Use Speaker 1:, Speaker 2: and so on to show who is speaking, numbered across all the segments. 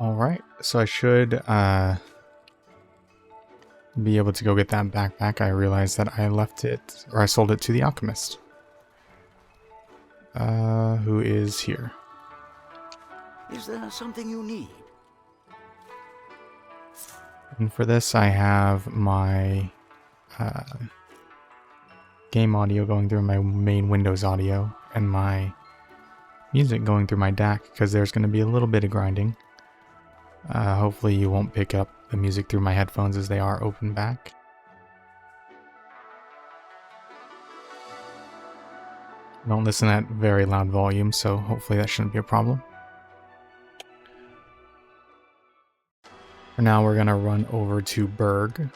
Speaker 1: Alright, so I should be able to go get that backpack. I realized that I left it, or I sold it to the alchemist. Who is here.
Speaker 2: Is there something you need?
Speaker 1: And for this I have my game audio going through my main Windows audio, and my music going through my DAC, because there's going to be a little bit of grinding. Hopefully you won't pick up the music through my headphones as they are open back. Don't listen at very loud volume, so hopefully that shouldn't be a problem. For now we're going to run over to Berg.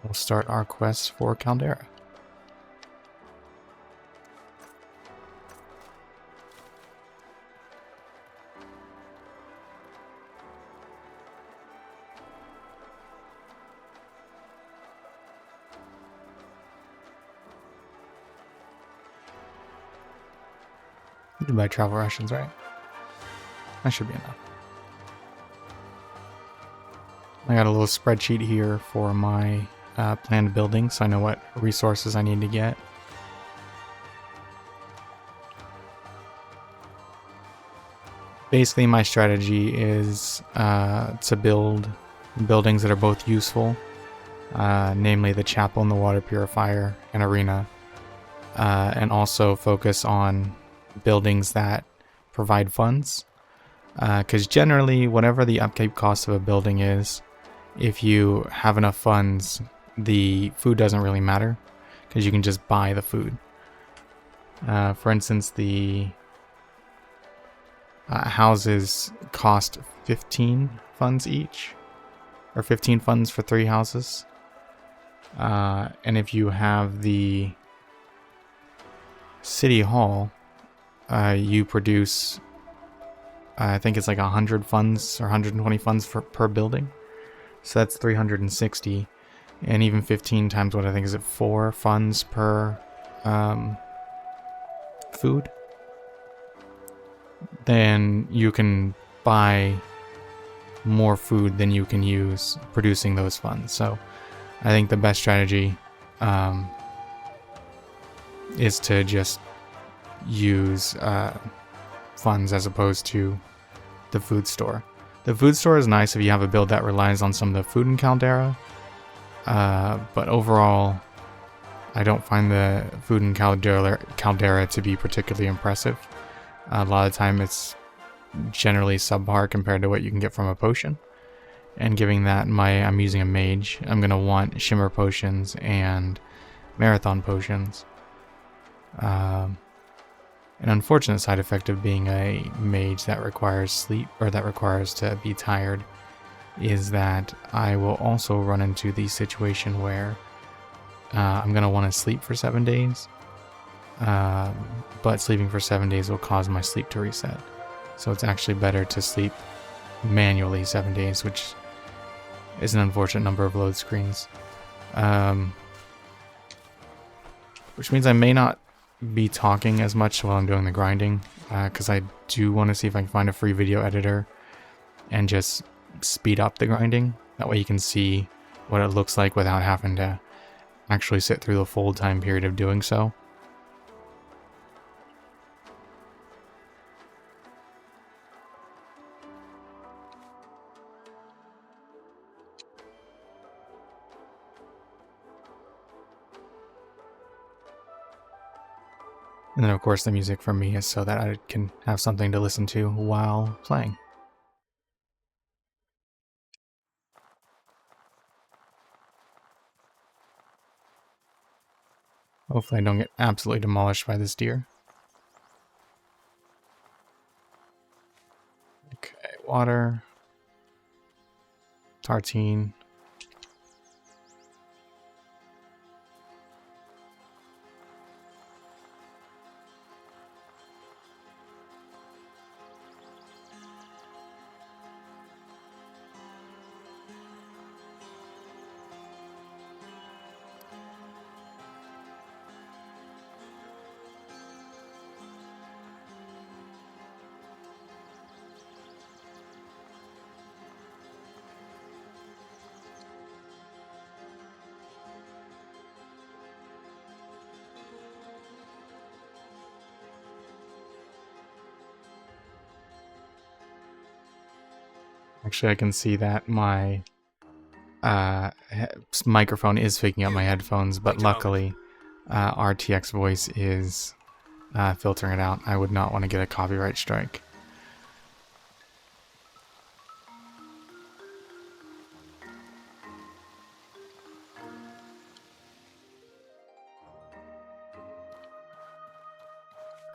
Speaker 1: We'll start our quest for Caldera. You can buy travel rations, right? That should be enough. I got a little spreadsheet here for my planned building, so I know what resources I need to get. Basically, my strategy is to build buildings that are both useful, namely the chapel and the water purifier and arena, and also focus on buildings that provide funds, because generally whatever the upkeep cost of a building is, if you have enough funds, the food doesn't really matter because you can just buy the food. For instance, the houses cost 15 funds each, or 15 funds for 3 houses, and if you have the city hall, you produce, I think it's like 100 funds or 120 funds per building. So that's 360. And even 15 times what I think is it 4 funds per food. Then you can buy more food than you can use producing those funds. So I think the best strategy is to just use funds as opposed to the food store. The food store is nice if you have a build that relies on some of the food in Caldera, but overall I don't find the food in Caldera to be particularly impressive. A lot of the time it's generally subpar compared to what you can get from a potion, and given that I'm using a mage, I'm going to want shimmer potions and marathon potions. An unfortunate side effect of being a mage that requires sleep, or that requires to be tired, is that I will also run into the situation where I'm going to want to sleep for 7 days, but sleeping for 7 days will cause my sleep to reset. So it's actually better to sleep manually 7 days, which is an unfortunate number of load screens. Which means I may not be talking as much while I'm doing the grinding, because I do want to see if I can find a free video editor and just speed up the grinding. That way you can see what it looks like without having to actually sit through the full time period of doing so. And then of course the music from me is so that I can have something to listen to while playing. Hopefully I don't get absolutely demolished by this deer. Okay, water. Tartine. Actually, I can see that my microphone is picking up my headphones, but luckily RTX voice is filtering it out. I would not want to get a copyright strike.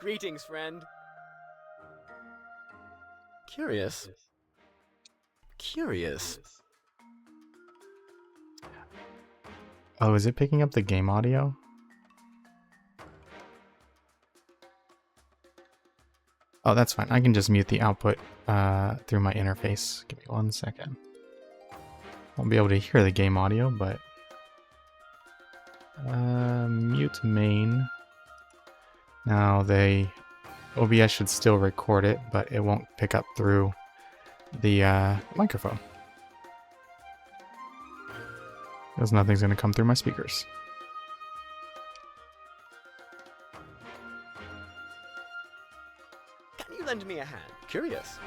Speaker 3: Greetings, friend. Curious. Curious.
Speaker 1: Oh, is it picking up the game audio? Oh, that's fine. I can just mute the output through my interface. Give me 1 second. Won't be able to hear the game audio, but mute main. Now the OBS should still record it, but it won't pick up through the microphone. Because nothing's going to come through my speakers.
Speaker 3: Can you lend me a hand? Curious.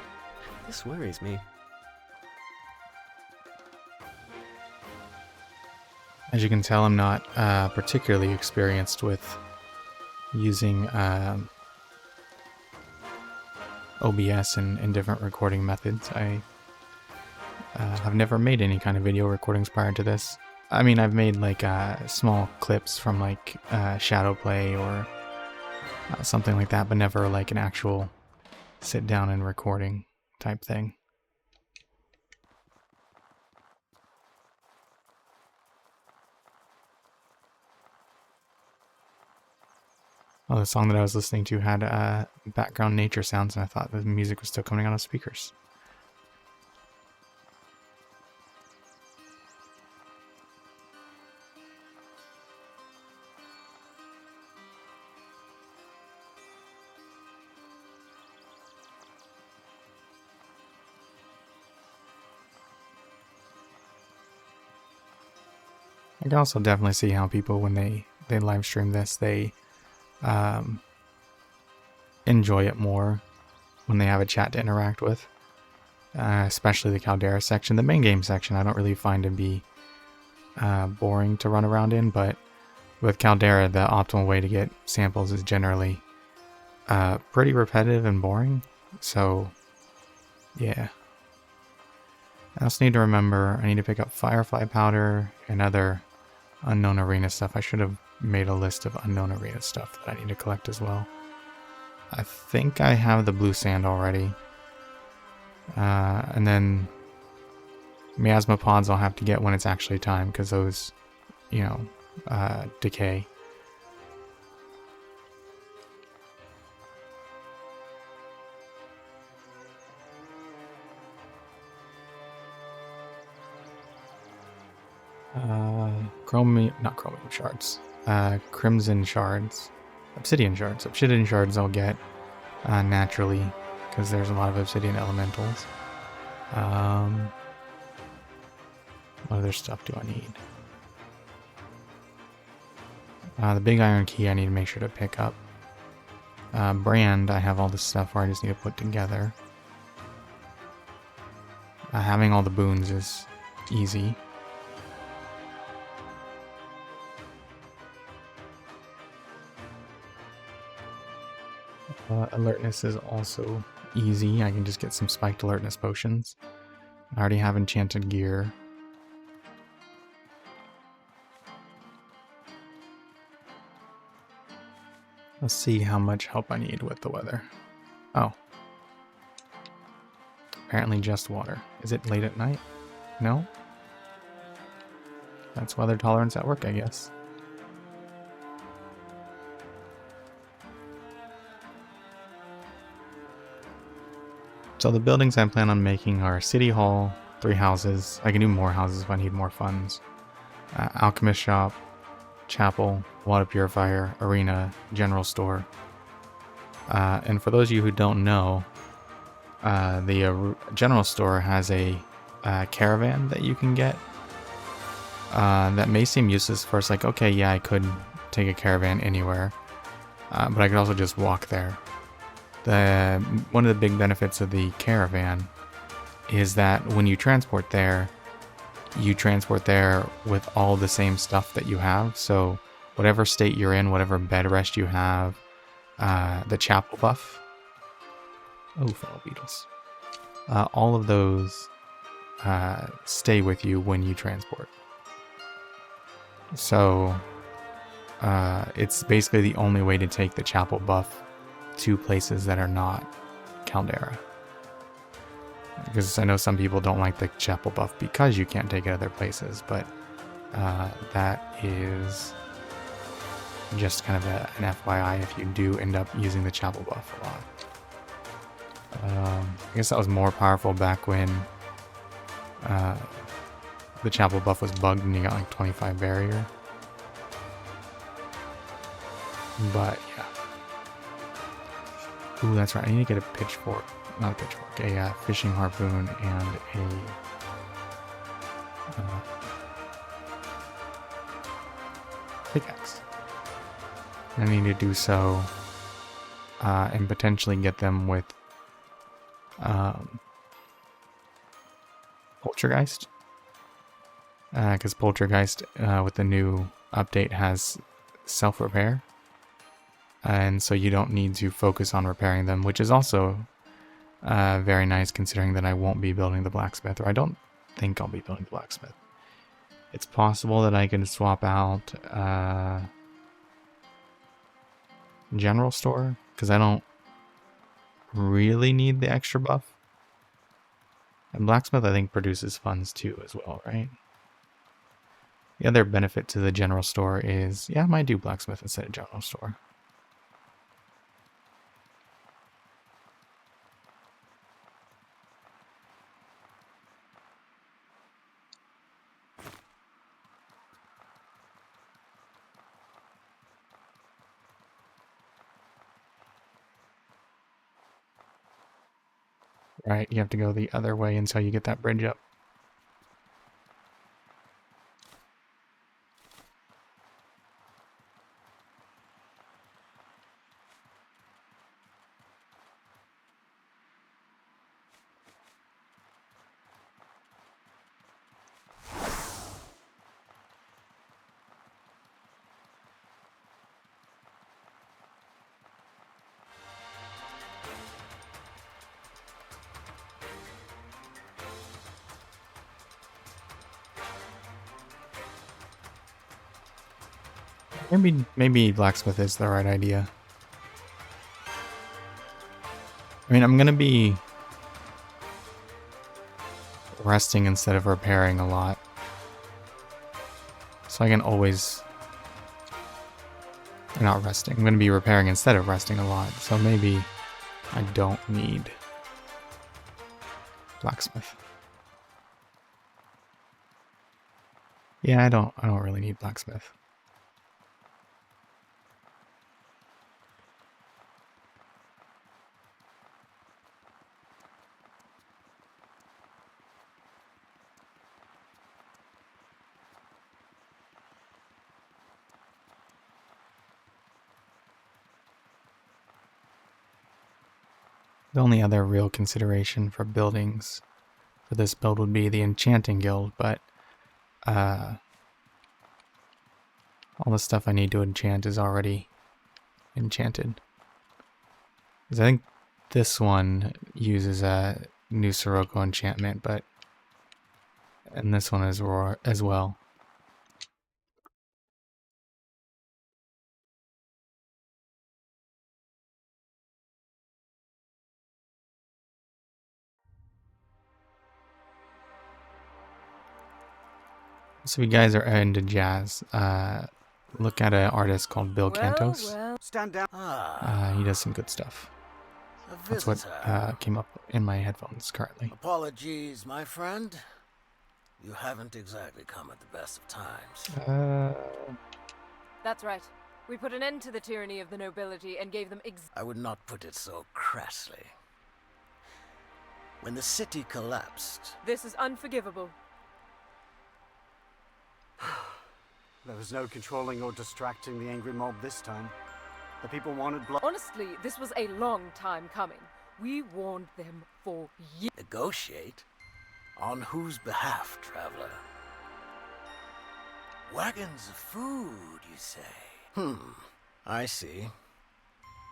Speaker 3: This worries me.
Speaker 1: As you can tell, I'm not particularly experienced with using OBS and different recording methods. I have never made any kind of video recordings prior to this. I mean, I've made like small clips from like shadow play or something like that, but never like an actual sit down and recording type thing. Oh, the song that I was listening to had background nature sounds, and I thought the music was still coming out of speakers. I can also definitely see how people, when they live stream this, they enjoy it more when they have a chat to interact with, especially the Caldera section. The main game section I don't really find to be boring to run around in, but with Caldera the optimal way to get samples is generally pretty repetitive and boring, so yeah. I also need to remember I need to pick up Firefly Powder and other unknown arena stuff. I should have made a list of unknown arena stuff that I need to collect as well. I think I have the blue sand already. And then miasma pods I'll have to get when it's actually time, because those, you know, decay. Not chromium shards. Crimson shards. Obsidian shards. Obsidian shards I'll get naturally, because there's a lot of obsidian elementals. What other stuff do I need? The big iron key I need to make sure to pick up. Brand, I have all this stuff where I just need to put together. Having all the boons is easy. Alertness is also easy. I can just get some spiked alertness potions. I already have enchanted gear. Let's see how much help I need with the weather. Oh. Apparently just water. Is it late at night? No? That's weather tolerance at work, I guess. So the buildings I plan on making are City Hall, 3 houses. I can do more houses if I need more funds. Alchemist Shop, Chapel, Water Purifier, Arena, General Store. And for those of you who don't know, the General Store has a caravan that you can get. That may seem useless first, like, okay, yeah, I could take a caravan anywhere. But I could also just walk there. One of the big benefits of the caravan is that when you transport there with all the same stuff that you have. So whatever state you're in, whatever bed rest you have, the chapel buff. Oh, fellow beetles. All of those stay with you when you transport. So it's basically the only way to take the chapel buff to places that are not Caldera. Because I know some people don't like the chapel buff because you can't take it other places, but that is just kind of an FYI if you do end up using the chapel buff a lot. I guess that was more powerful back when the chapel buff was bugged and you got like 25 barrier. But yeah. Ooh, that's right. I need to get a pitchfork. Not a pitchfork. A fishing harpoon and a pickaxe. I need to do so and potentially get them with Poltergeist. Because Poltergeist with the new update has self-repair. And so you don't need to focus on repairing them, which is also very nice considering that I won't be building the blacksmith, or I don't think I'll be building the blacksmith. It's possible that I can swap out general store, because I don't really need the extra buff. And blacksmith I think produces funds too as well, right? The other benefit to the general store is, yeah, I might do blacksmith instead of general store. Right, you have to go the other way until you get that bridge up. Maybe blacksmith is the right idea. I mean, I'm gonna be resting instead of repairing a lot. So I can always... not resting. I'm gonna be repairing instead of resting a lot. So maybe I don't need blacksmith. Yeah, I don't really need blacksmith. The only other real consideration for buildings for this build would be the enchanting guild, but all the stuff I need to enchant is already enchanted. Because I think this one uses a new Sirocco enchantment, and this one is as well. So if you guys are into jazz, look at an artist called Bill Cantos.
Speaker 2: Stand down.
Speaker 1: He does some good stuff.
Speaker 2: A
Speaker 1: That's what
Speaker 2: visitor.
Speaker 1: came up in my headphones currently.
Speaker 2: Apologies, my friend. You haven't exactly come at the best of times.
Speaker 4: That's right. We put an end to the tyranny of the nobility and gave them
Speaker 2: I would not put it so crassly. When the city collapsed,
Speaker 4: This is unforgivable.
Speaker 5: There was no controlling or distracting the angry mob this time. The people wanted blood.
Speaker 4: Honestly, this was a long time coming. We warned them for years.
Speaker 2: negotiate? On whose behalf, traveler? Wagons of food, you say? I see.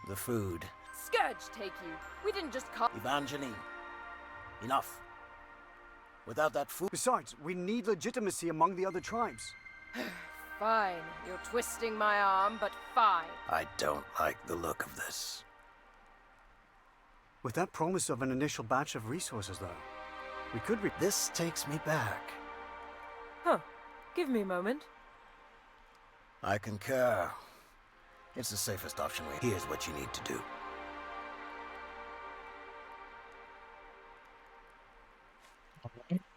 Speaker 2: The food.
Speaker 4: Scourge take you. We didn't just call.
Speaker 2: Evangeline, enough. Without that food...
Speaker 5: Besides, we need legitimacy among the other tribes.
Speaker 4: Fine. You're twisting my arm, but fine.
Speaker 2: I don't like the look of this.
Speaker 5: With that promise of an initial batch of resources, though, we could
Speaker 2: This takes me back.
Speaker 4: Huh. Give me a moment.
Speaker 2: I concur. It's the safest option. Here's what you need to do.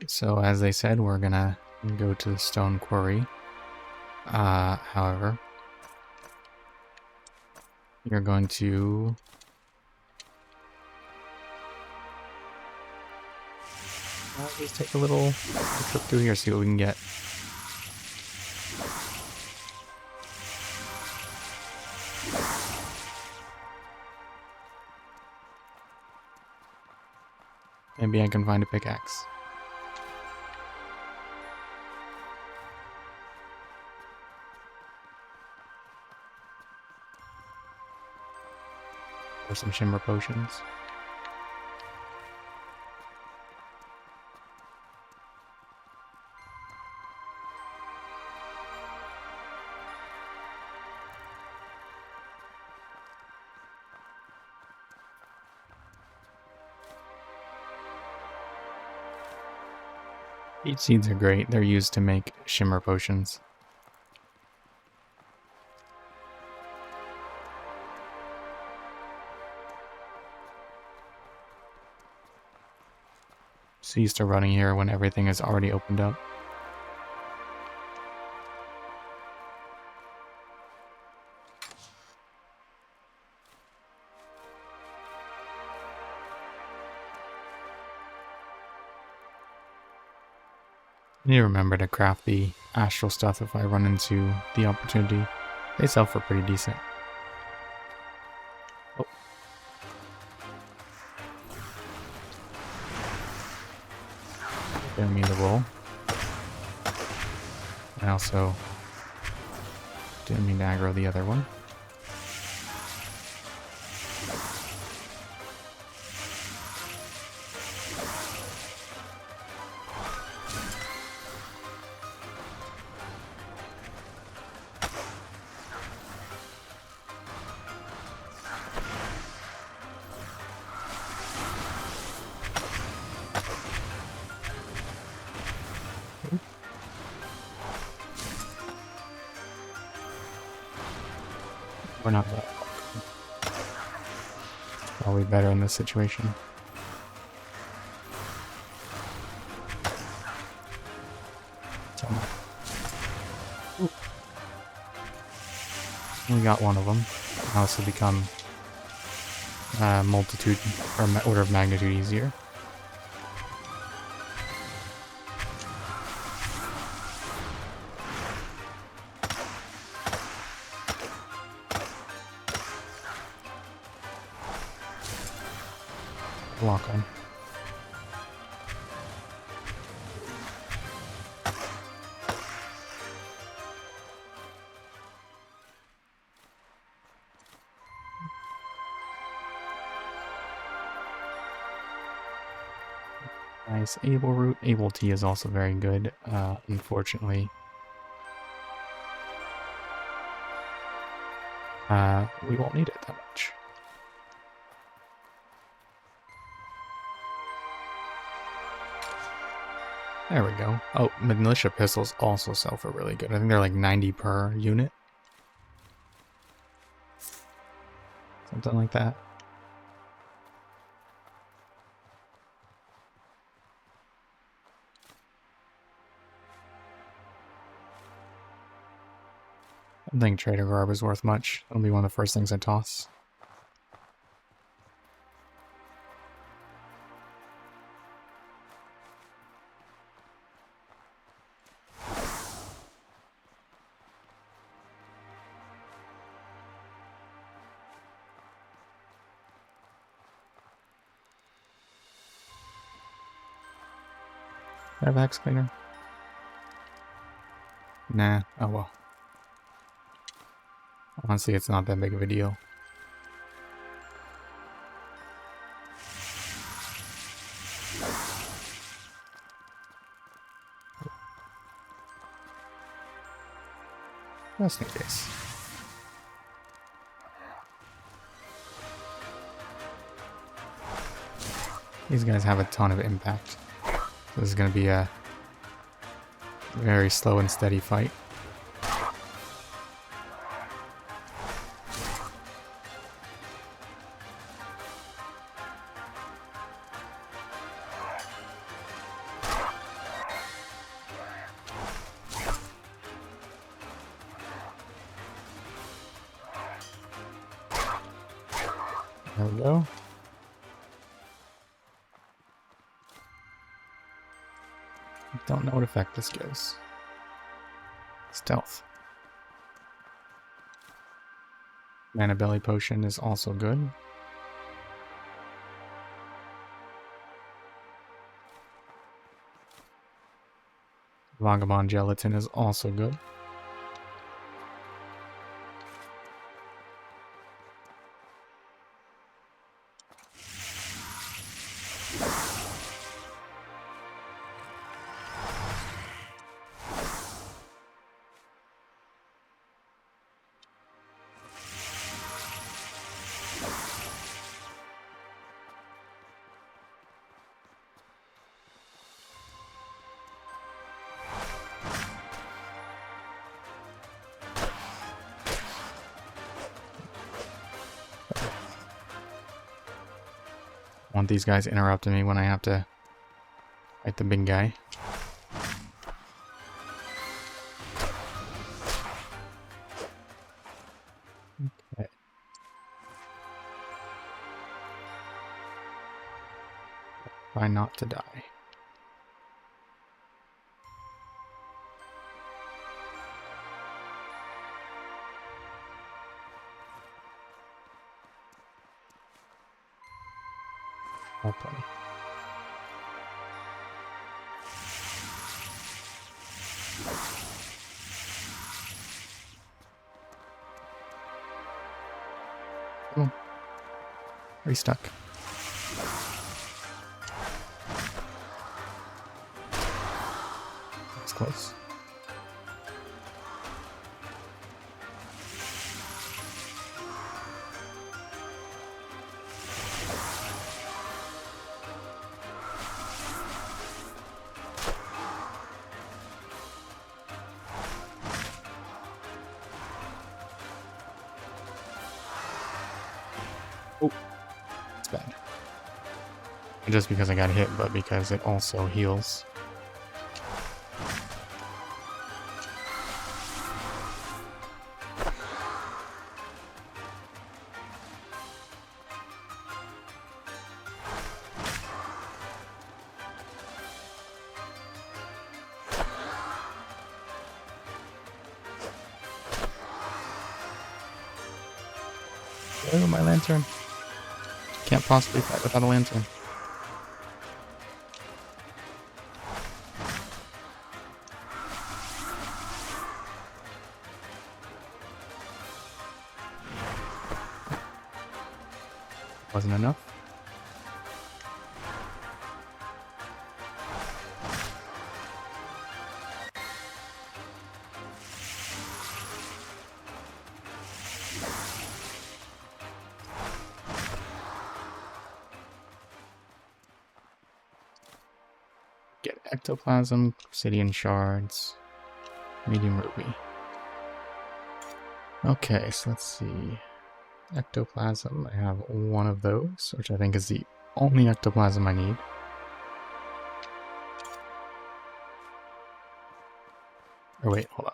Speaker 1: So as they said, we're gonna go to the stone quarry. However, you're going to just take a little trip through here, see what we can get. Maybe I can find a pickaxe. Or some shimmer potions. Peach seeds are great. They're used to make shimmer potions. So used to running here when everything is already opened up. I need to remember to craft the astral stuff if I run into the opportunity. They sell for pretty decent. Oh. Didn't mean to roll. I also didn't mean to aggro the other one. We're not that. Probably better in this situation. We got one of them. Now this will become multitude or order of magnitude easier. Lock on. Nice able root. Able tea is also very good. Unfortunately, we won't need it that much. There we go. Oh, militia pistols also sell for really good. I think they're like 90 per unit. Something like that. I don't think Trader Garb is worth much. It'll be one of the first things I toss. I have a hex cleaner? Nah. Oh well. Honestly, it's not that big of a deal. Just in case. These guys have a ton of impact. This is going to be a very slow and steady fight. There we go. Don't know what effect this gives. Stealth. Mana Belly Potion is also good. Vagabond Gelatin is also good. Want these guys interrupting me when I have to fight the big guy. Okay. Try not to die. Okay. Oh. Are you stuck? That's close. Oh, it's bad. And just because I got hit, but because it also heals. Oh, my lantern. Can't possibly fight without a lantern. Wasn't enough. Get ectoplasm, obsidian shards, medium ruby. Okay, so let's see. Ectoplasm, I have one of those, which I think is the only ectoplasm I need. Or wait, hold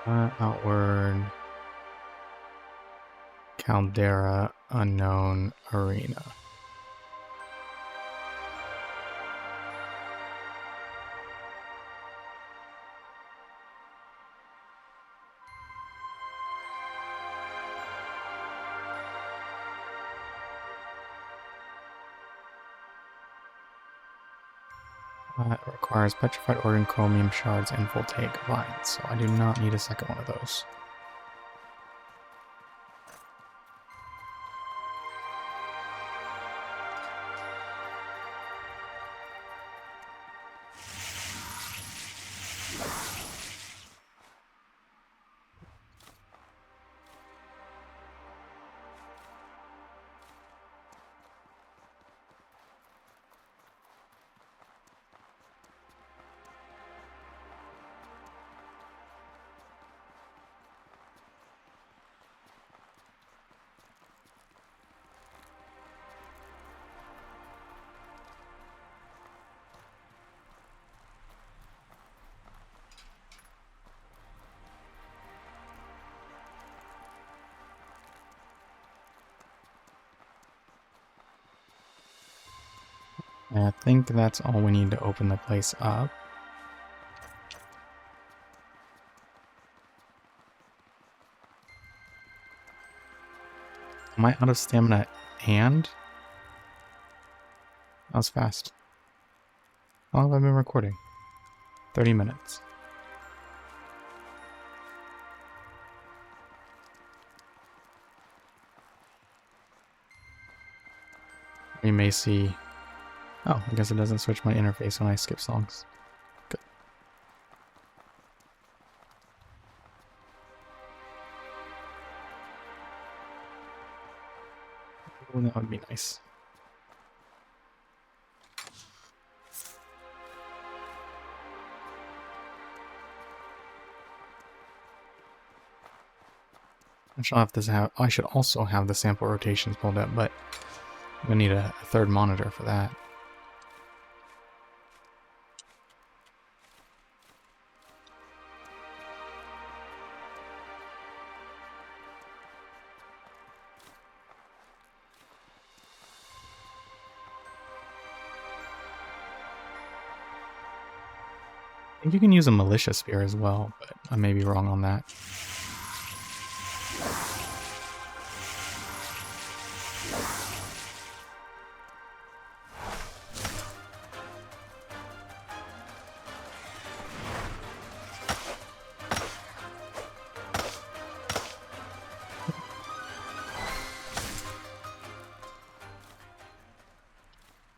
Speaker 1: on. Outward Caldera Unknown Arena. It requires petrified organ, chromium shards, and voltaic vines, so I do not need a second one of those. And I think that's all we need to open the place up. Am I out of stamina and? That was fast. How long have I been recording? 30 minutes. We may see... Oh, I guess it doesn't switch my interface when I skip songs. Good. Oh, that would be nice. I should also have the sample rotations pulled up, but I'm gonna need a third monitor for that. I think you can use a militia spear as well, but I may be wrong on that.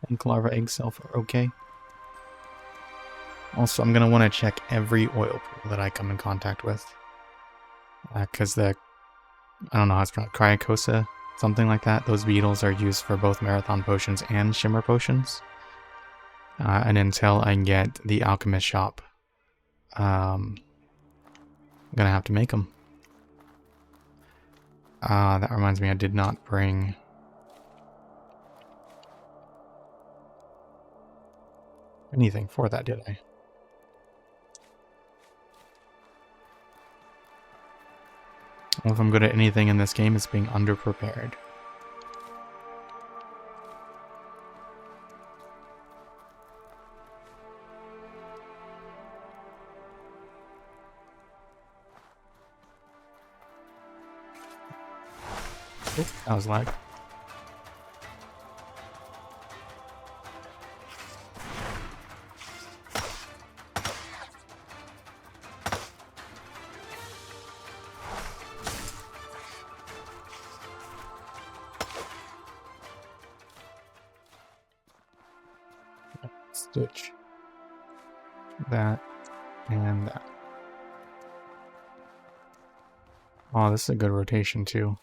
Speaker 1: I think larva egg self are okay. Also, I'm going to want to check every oil pool that I come in contact with. Because I don't know how it's pronounced, Cryocosa, something like that. Those beetles are used for both marathon potions and shimmer potions. And until I get the alchemist shop, I'm going to have to make them. That reminds me, I did not bring... anything for that, did I? Well, if I'm good at anything in this game, it's being underprepared. Oh, that was lag. Stitch that and that. Oh, this is a good rotation too.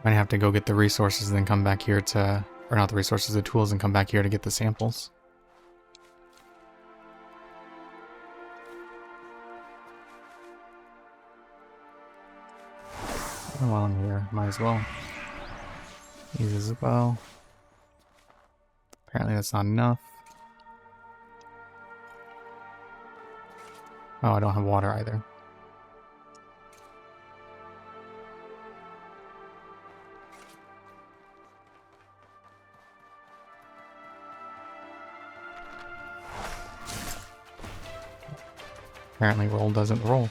Speaker 1: Might have to go get the resources and then come back here to, or not the resources, the tools, and come back here to get the samples. While I'm here, might as well use a bow. Apparently that's not enough. Oh, I don't have water either. Apparently roll doesn't roll.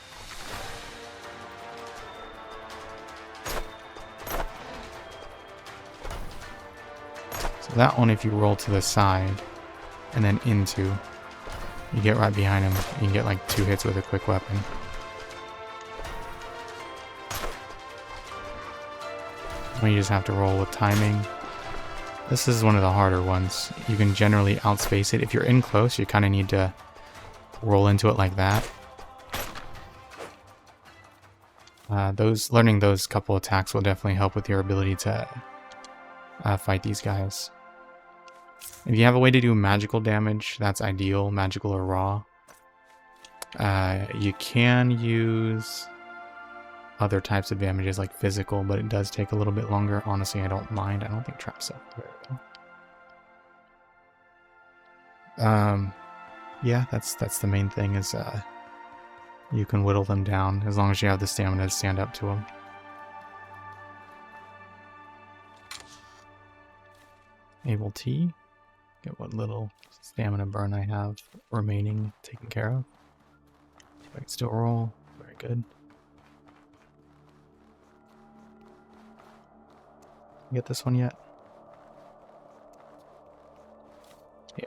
Speaker 1: that one, if you roll to the side and then into, you get right behind him. You can get like 2 hits with a quick weapon. You just have to roll with timing. This is one of the harder ones. You can generally outspace it. If you're in close, you kind of need to roll into it like that. Learning those couple attacks will definitely help with your ability to fight these guys. If you have a way to do magical damage, that's ideal, magical or raw. You can use other types of damages like physical, but it does take a little bit longer. Honestly, I don't mind. I don't think traps sell very well. Yeah, that's the main thing is you can whittle them down as long as you have the stamina to stand up to them. Able T. Get what little stamina burn I have remaining taken care of. See if I can still roll. Very good. Get this one yet? Yeah.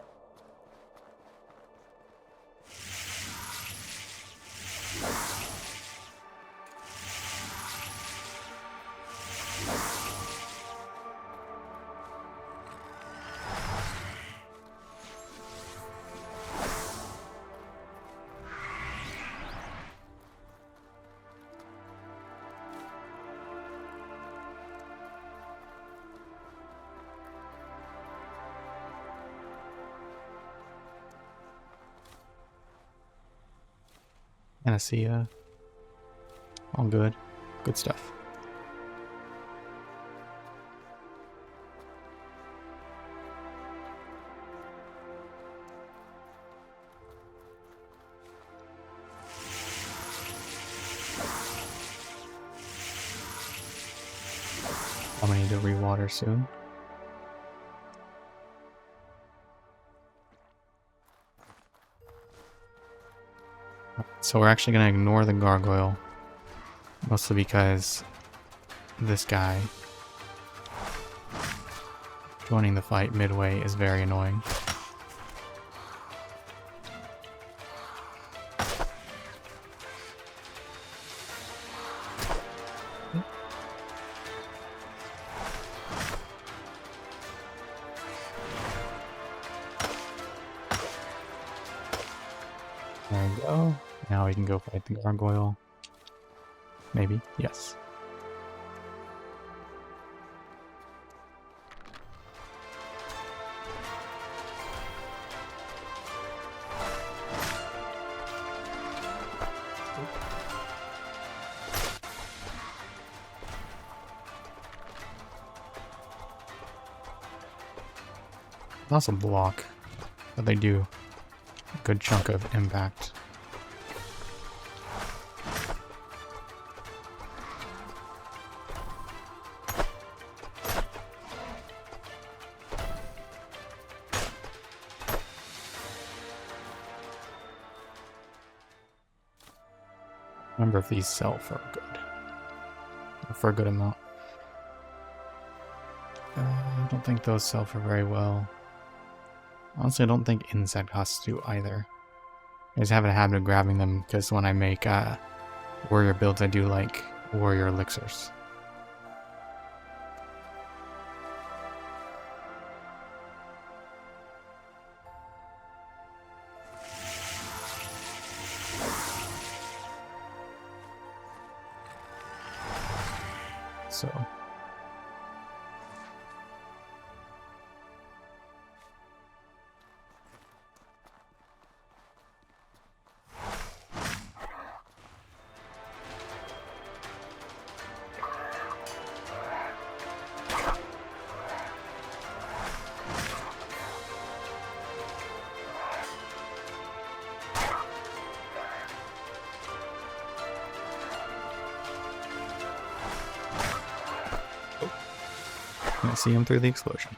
Speaker 1: Panacea. All good. Good stuff. I'm gonna need to rewater soon. So we're actually going to ignore the gargoyle, mostly because this guy joining the fight midway is very annoying. There we go. Now we can go fight the gargoyle. Maybe. Yes. Lots of block, but they do a good chunk of impact. Remember if these sell for good. Or for a good amount. I don't think those sell for very well. Honestly, I don't think insect husks do either. I just have a habit of grabbing them because when I make warrior builds, I do like warrior elixirs. So I see him through the explosion.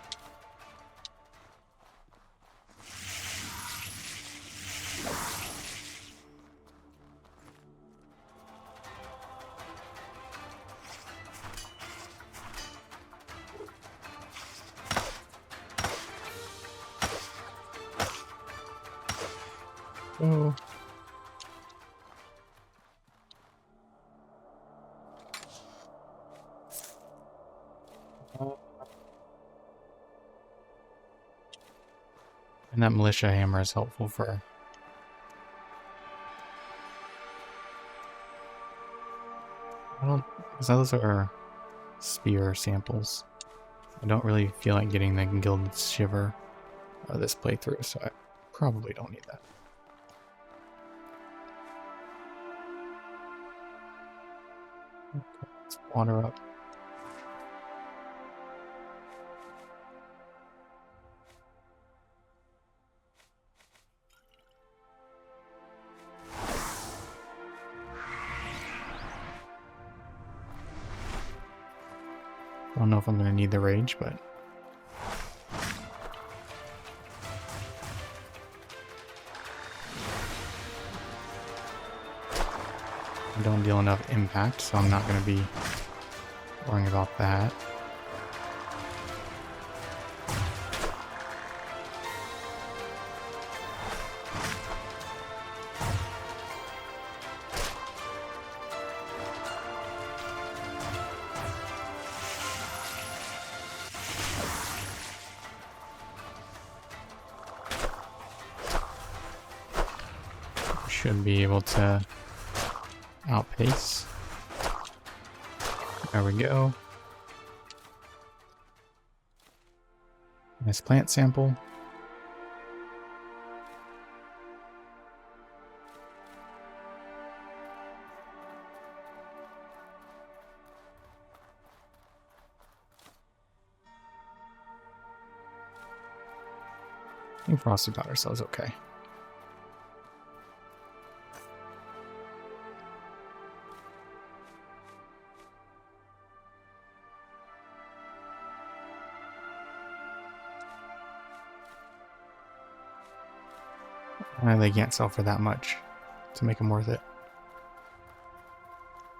Speaker 1: go. And that militia hammer is helpful for... I don't... because those are spear samples. I don't really feel like getting the Gilded Shiver this playthrough, so I probably don't need that. Okay, let's water up. I don't know if I'm going to need the rage, but... I don't deal enough impact, so I'm not going to be worrying about that. Should be able to outpace. There we go. Nice plant sample. I think Frosty got ourselves okay. They can't sell for that much to make them worth it.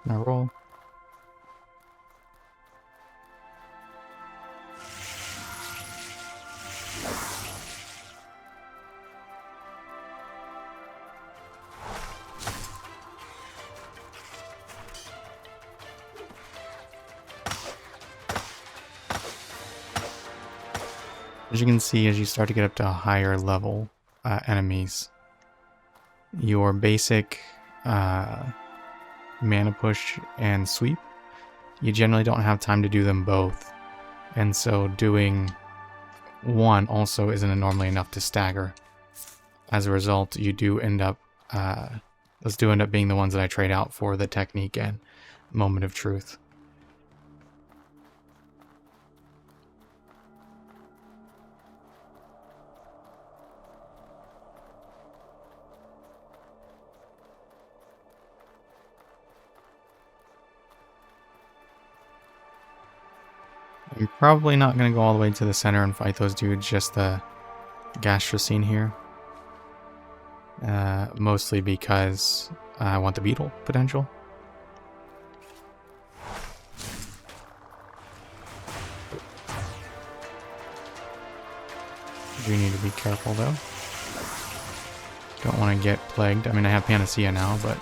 Speaker 1: Now roll. As you can see, as you start to get up to a higher level enemies, your basic mana push and sweep, you generally don't have time to do them both. And so doing one also isn't normally enough to stagger. As a result, you do end up, those do end up being the ones that I trade out for the technique and moment of truth. I'm probably not going to go all the way to the center and fight those dudes, just the gastrocene here. Mostly because I want the beetle potential. Do need to be careful though. Don't want to get plagued. I mean, I have Panacea now, but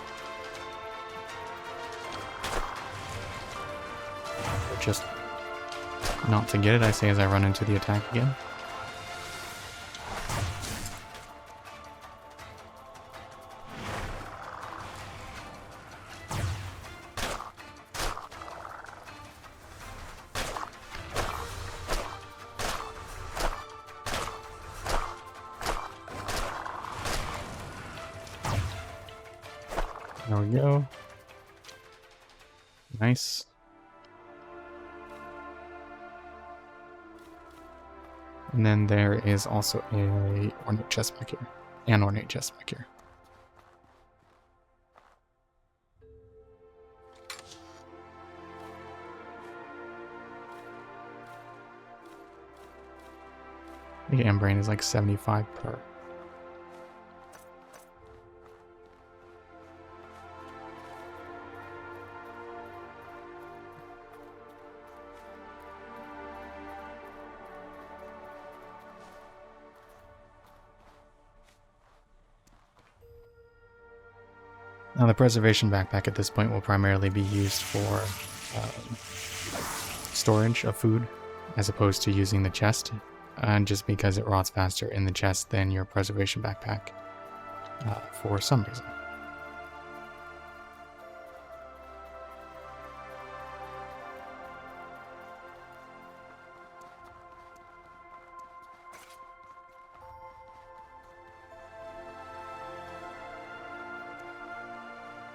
Speaker 1: just not to get it, I say as I run into the attack again. There we go. Nice. And then there is also a ornate chest back here. An ornate chest back here. I think Ambrain is like 75 per. Now the preservation backpack at this point will primarily be used for storage of food as opposed to using the chest, just because it rots faster in the chest than your preservation backpack for some reason.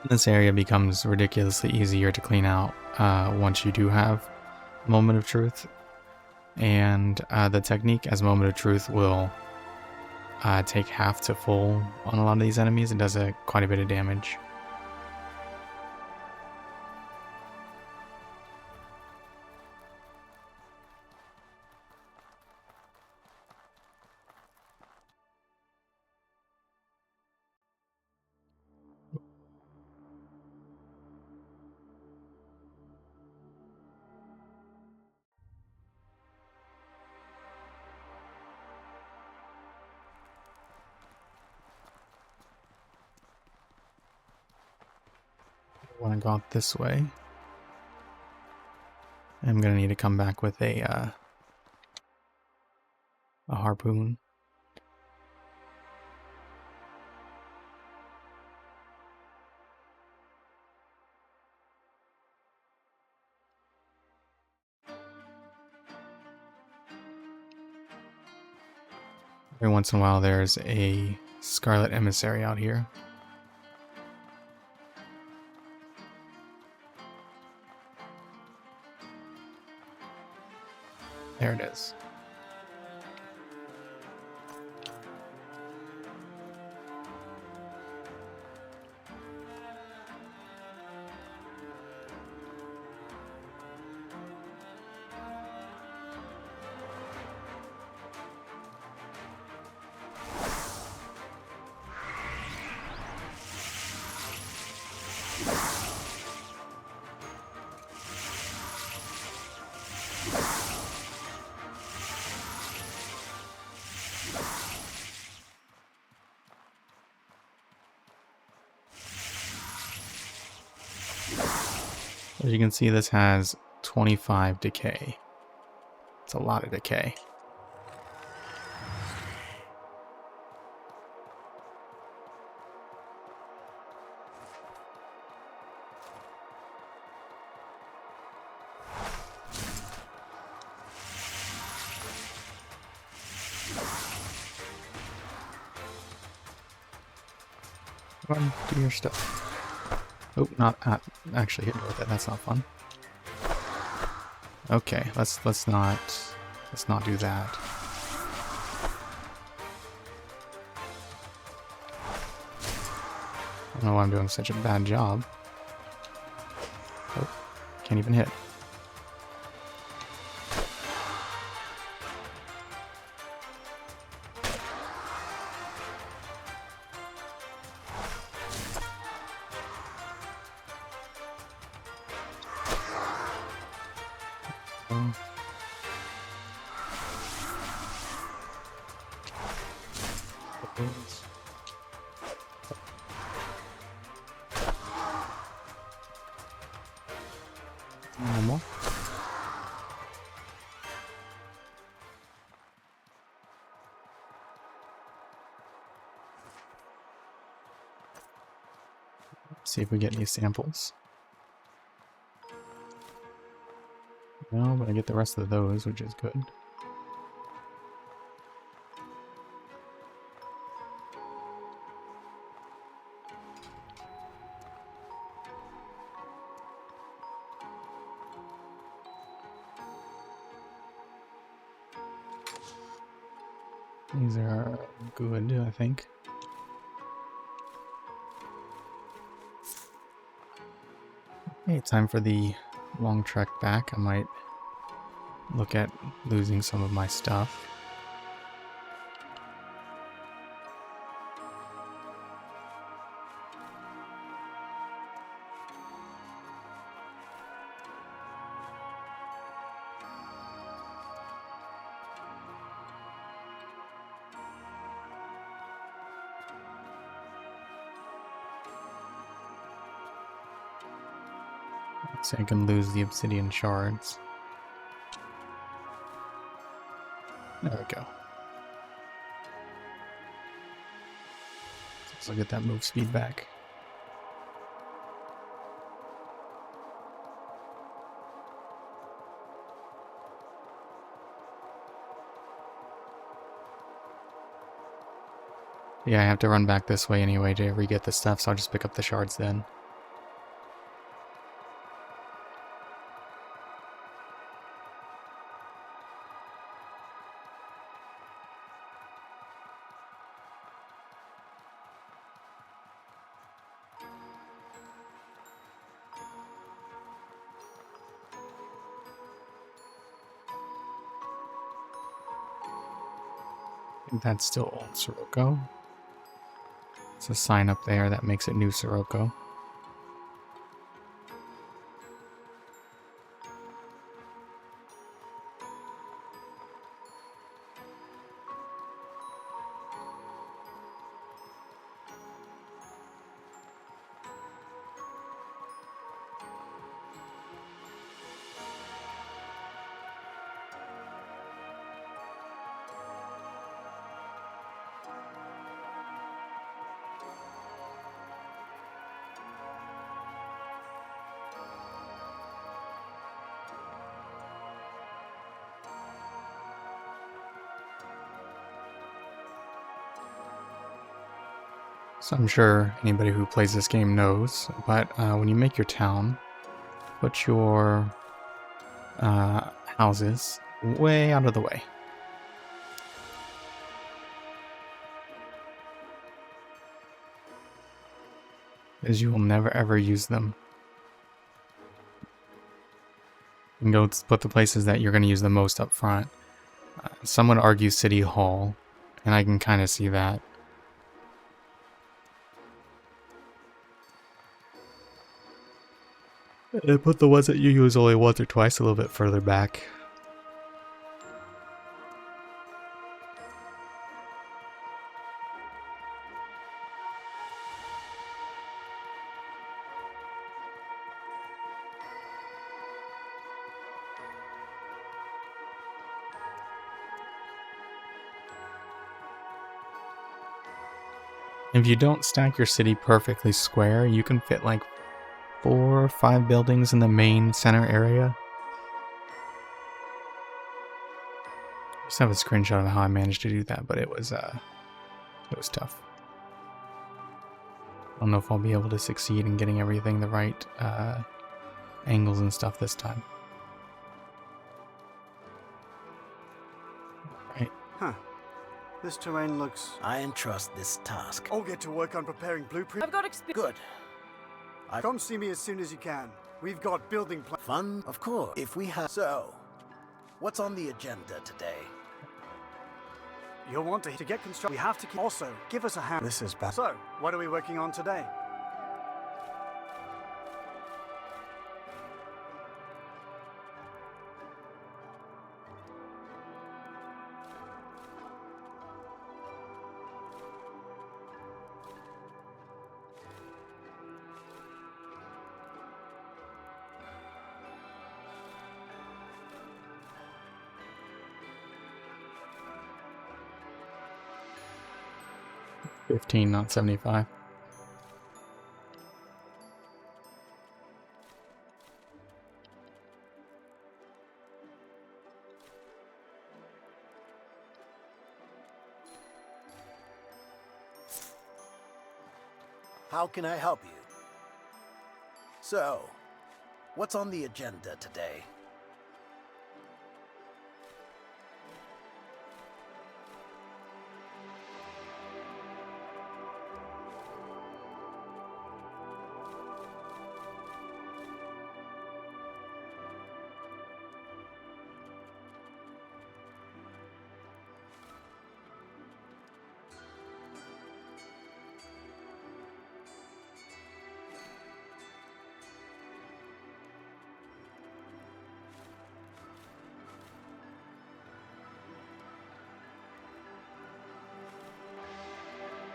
Speaker 1: This area becomes ridiculously easier to clean out once you do have Moment of Truth. And the technique as Moment of Truth will take half to full on a lot of these enemies. It does quite a bit of damage. Want to go out this way. I'm gonna need to come back with a harpoon. Every once in a while, there's a Scarlet Emissary out here. There it is. As you can see, this has 25 decay. It's a lot of decay. Come on, do your stuff. Oh, not actually hit me with it. That's not fun. Okay, let's not do that. I don't know why I'm doing such a bad job. Oh, can't even hit. Normal. See if we get any samples. No, but I get the rest of those, which is good. These are good, I think. Okay, time for the long trek back. I might look at losing some of my stuff. So I can lose the obsidian shards. There we go. Let's get that move speed back. Yeah, I have to run back this way anyway to re-get the stuff, so I'll just pick up the shards then. I think that's still old Sirocco. It's a sign up there that makes it new Sirocco. So I'm sure anybody who plays this game knows, but when you make your town, put your houses way out of the way. Because you will never ever use them. You can go put the places that you're going to use the most up front. Some would argue City Hall, and I can kind of see that. And put the ones that you use only once or twice a little bit further back. If you don't stack your city perfectly square, you can fit like 4 or 5 buildings in the main center area. I just have a screenshot of how I managed to do that, but it was tough. I don't know if I'll be able to succeed in getting everything the right angles and stuff this time. Right.
Speaker 5: Huh. This terrain looks...
Speaker 2: I entrust this task.
Speaker 5: I'll get to work on preparing blueprints.
Speaker 4: I've got experience.
Speaker 2: Good.
Speaker 5: Come see me as soon as you can. We've got building plans.
Speaker 2: Fun, of course. If we have... So, what's on the agenda today?
Speaker 5: You'll want to get constructed. We have to keep... Also, give us a hand. This is bad. So, what are we working on today?
Speaker 1: $15, not $75.
Speaker 2: How can I help you? So, what's on the agenda today?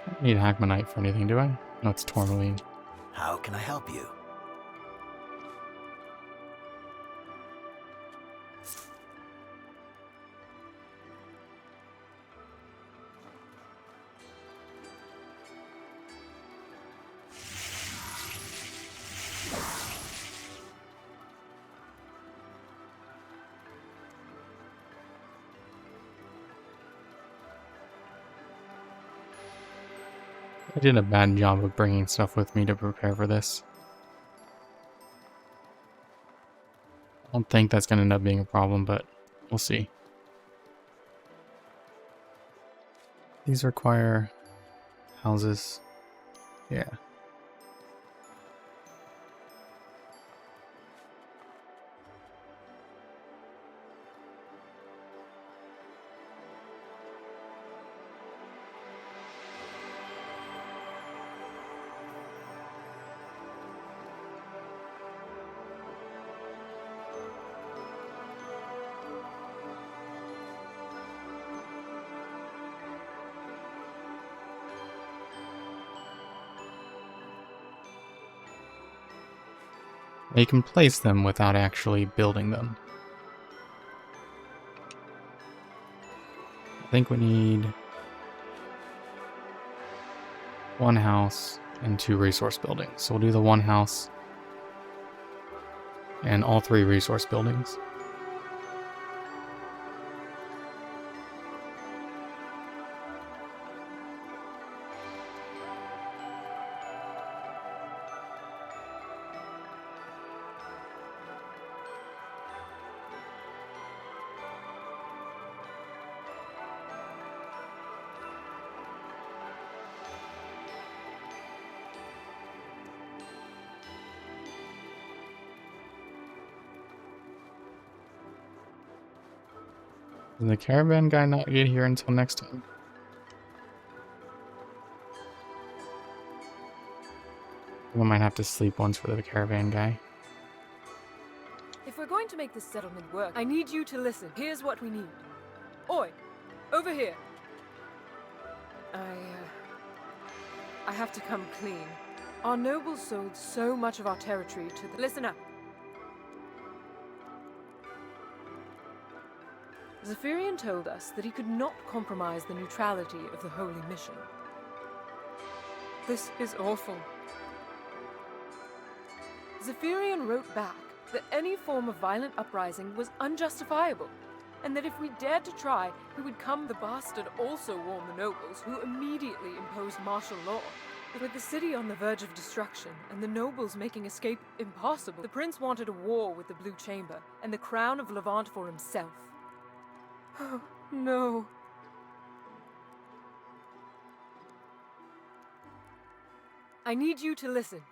Speaker 1: I don't need Hackmanite for anything, do I? No, it's Tourmaline.
Speaker 2: How can I help you?
Speaker 1: I did a bad job of bringing stuff with me to prepare for this. I don't think that's going to end up being a problem, but we'll see. These require houses. Yeah. You can place them without actually building them. I think we need 1 house and 2 resource buildings. So we'll do the 1 house and all 3 resource buildings. Did the caravan guy not get here until next time? We might have to sleep once for the caravan guy.
Speaker 4: If we're going to make this settlement work, I need you to listen. Here's what we need. Oi, over here. I have to come clean. Our nobles sold so much of our territory to the... Listen up. Zephyrian told us that he could not compromise the neutrality of the Holy Mission. This is awful. Zephyrian wrote back that any form of violent uprising was unjustifiable, and that if we dared to try, he would come. The bastard also warned the nobles, who immediately imposed martial law. With the city on the verge of destruction, and the nobles making escape impossible, the prince wanted a war with the Blue Chamber, and the crown of Levant for himself. Oh, no. I need you to listen.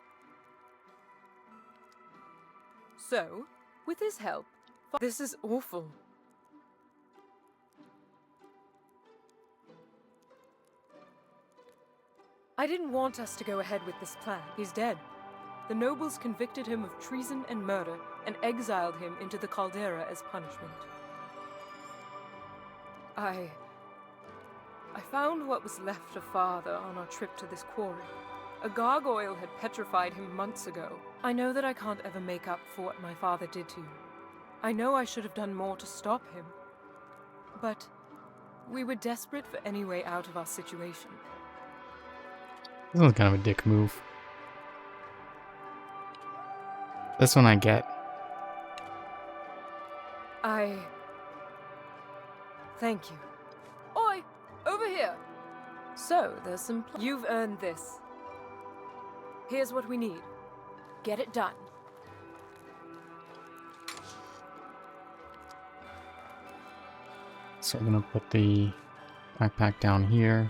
Speaker 4: So, with his help, this is awful. I didn't want us to go ahead with this plan. He's dead. The nobles convicted him of treason and murder and exiled him into the caldera as punishment. I found what was left of Father on our trip to this quarry. A gargoyle had petrified him months ago. I know that I can't ever make up for what my father did to you. I know I should have done more to stop him. But we were desperate for any way out of our situation.
Speaker 1: This was kind of a dick move. This one I get.
Speaker 4: Thank you. Oi! Over here! So, there's some... You've earned this. Here's what we need. Get it done.
Speaker 1: So I'm gonna put the backpack down here.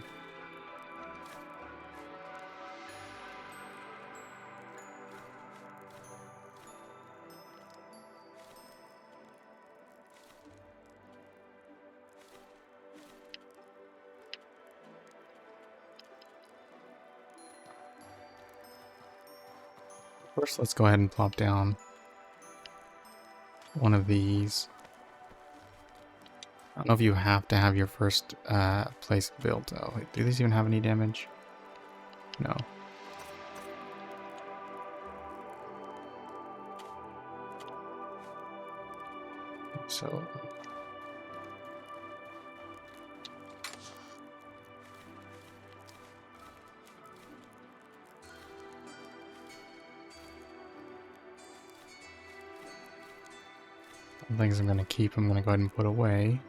Speaker 1: First, let's go ahead and plop down one of these. I don't know if you have to have your first place built. Oh, wait, do these even have any damage? No. So... things I'm going to keep, I'm going to go ahead and put away.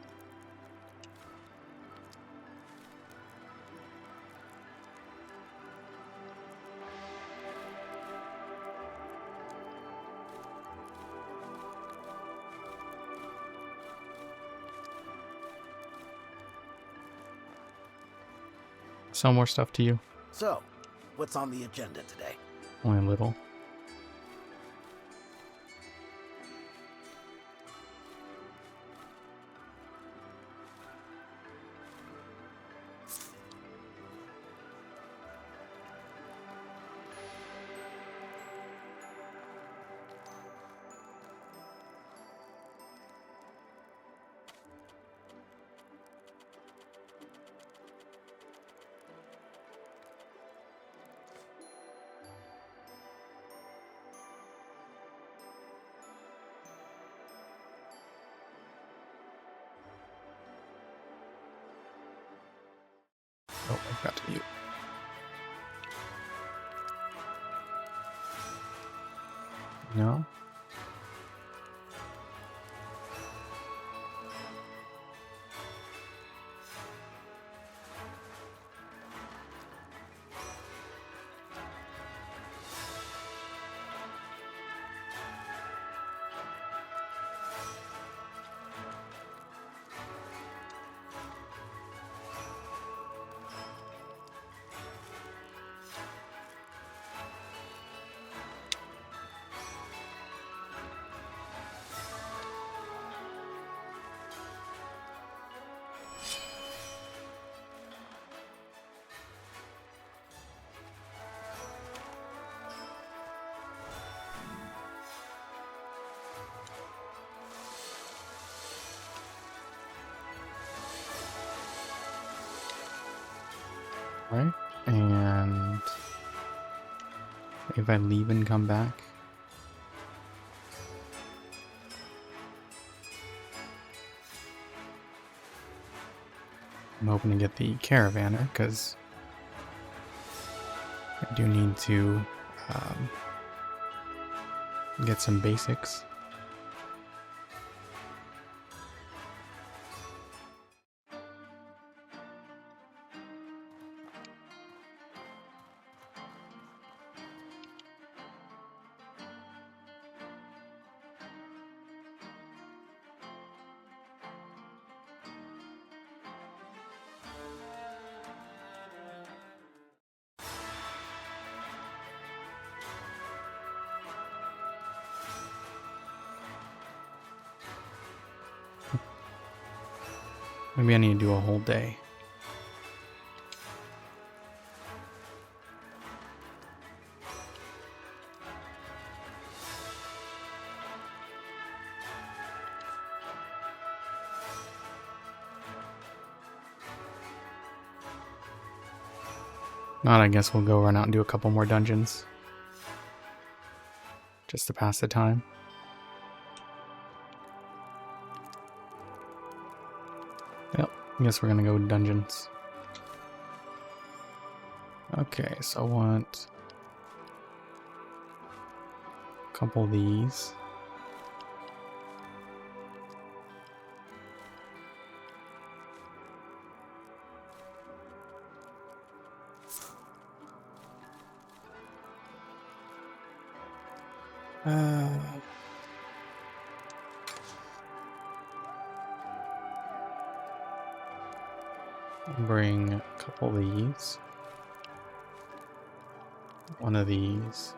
Speaker 1: sell more stuff to you.
Speaker 2: So, what's on the agenda today?
Speaker 1: Only a little. Oh, I've got to mute. No? Right? And if I leave and come back, I'm hoping to get the caravaner because I do need to get some basics. Maybe I need to do a whole day. Not, I guess we'll go run out and do a couple more dungeons. Just to pass the time. Yep, I guess we're gonna go dungeons. Okay, so I want a couple of these. Bring a couple of these. One of these.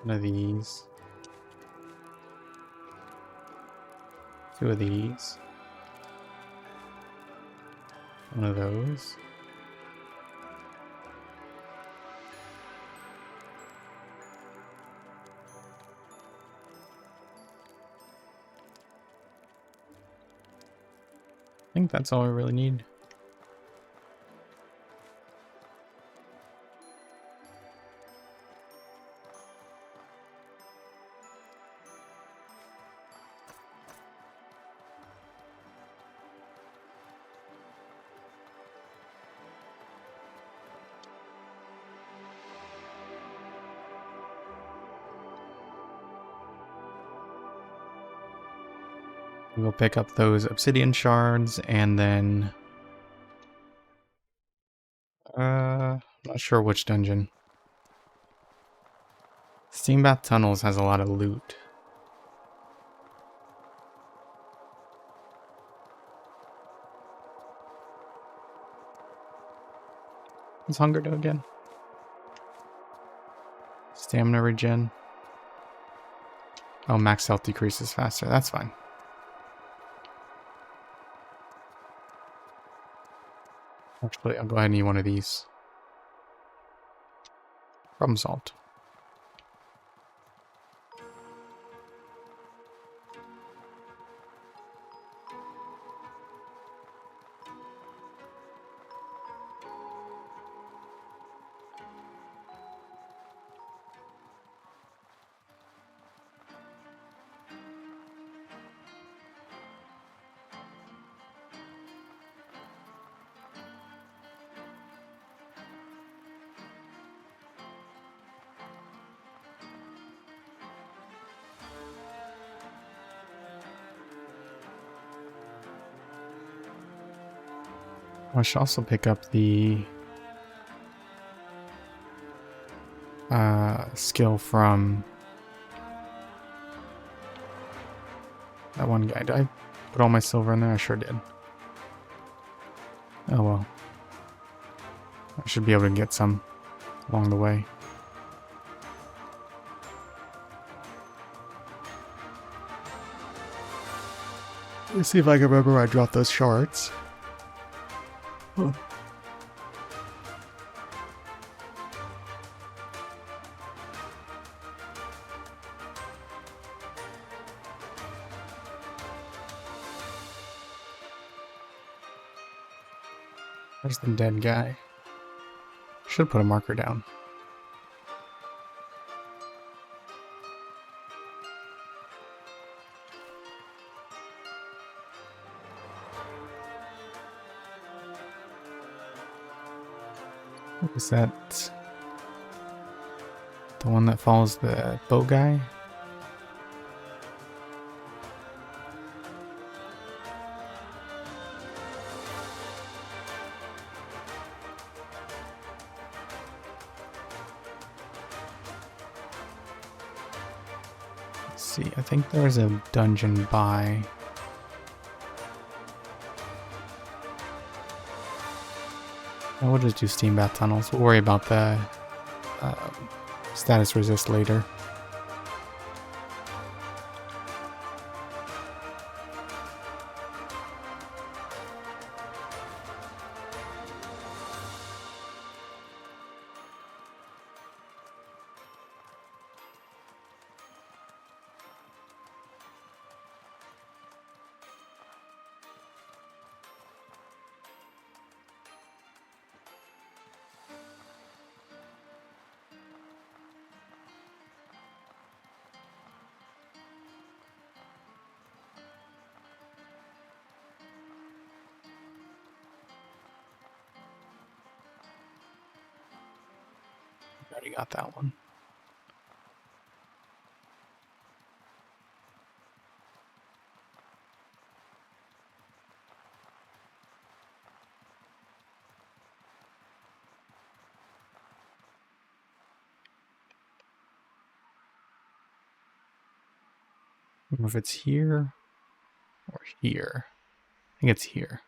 Speaker 1: One of these. Two of these. One of those. I think that's all I really need. We'll pick up those obsidian shards and then not sure which dungeon. Steambath Tunnels has a lot of loot. What's hunger do again? Stamina regen. Oh, max health decreases faster. That's fine. Actually, I'll go ahead and eat one of these. Problem solved. I should also pick up the skill from that one guy. Did I put all my silver in there? I sure did. Oh well. I should be able to get some along the way. Let's see if I can remember where I dropped those shards. Huh. There's the dead guy. Should put a marker down. Is that the one that follows the boat guy? Let's see, I think there's a dungeon by... And we'll just do steam bath tunnels. We'll worry about the status resist later. Already got that one. I don't know if it's here or here. I think it's here.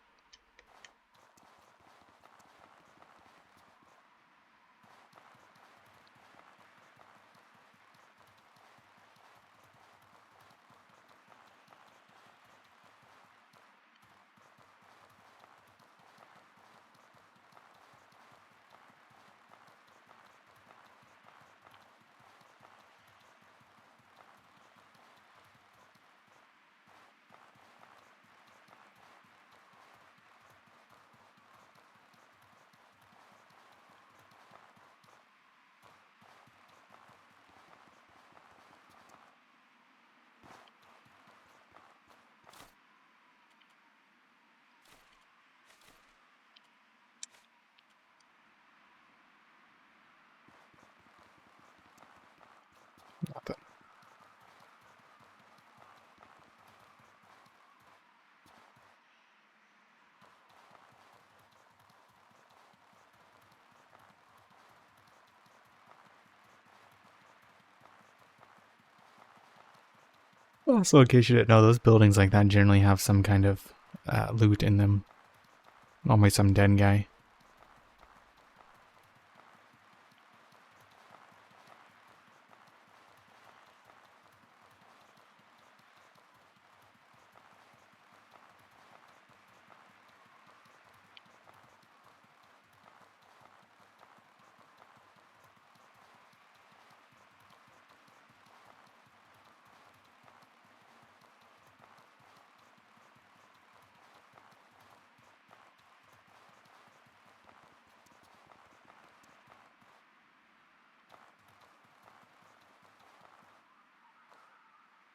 Speaker 1: Nothing. Also, in case you didn't know, those buildings like that generally have some kind of loot in them. Normally some dead guy.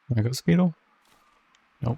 Speaker 1: Mega Speedle? Nope.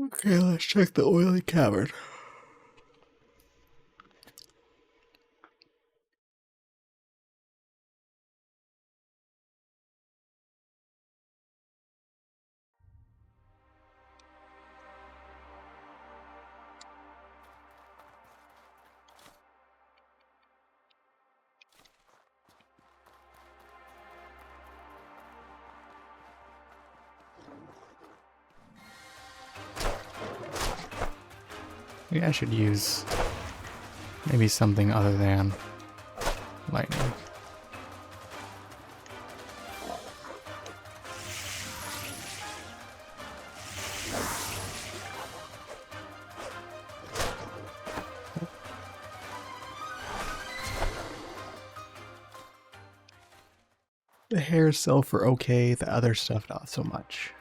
Speaker 1: Okay, let's check the oily cavern. Maybe I should use maybe something other than lightning. The hair itself are okay, the other stuff not so much.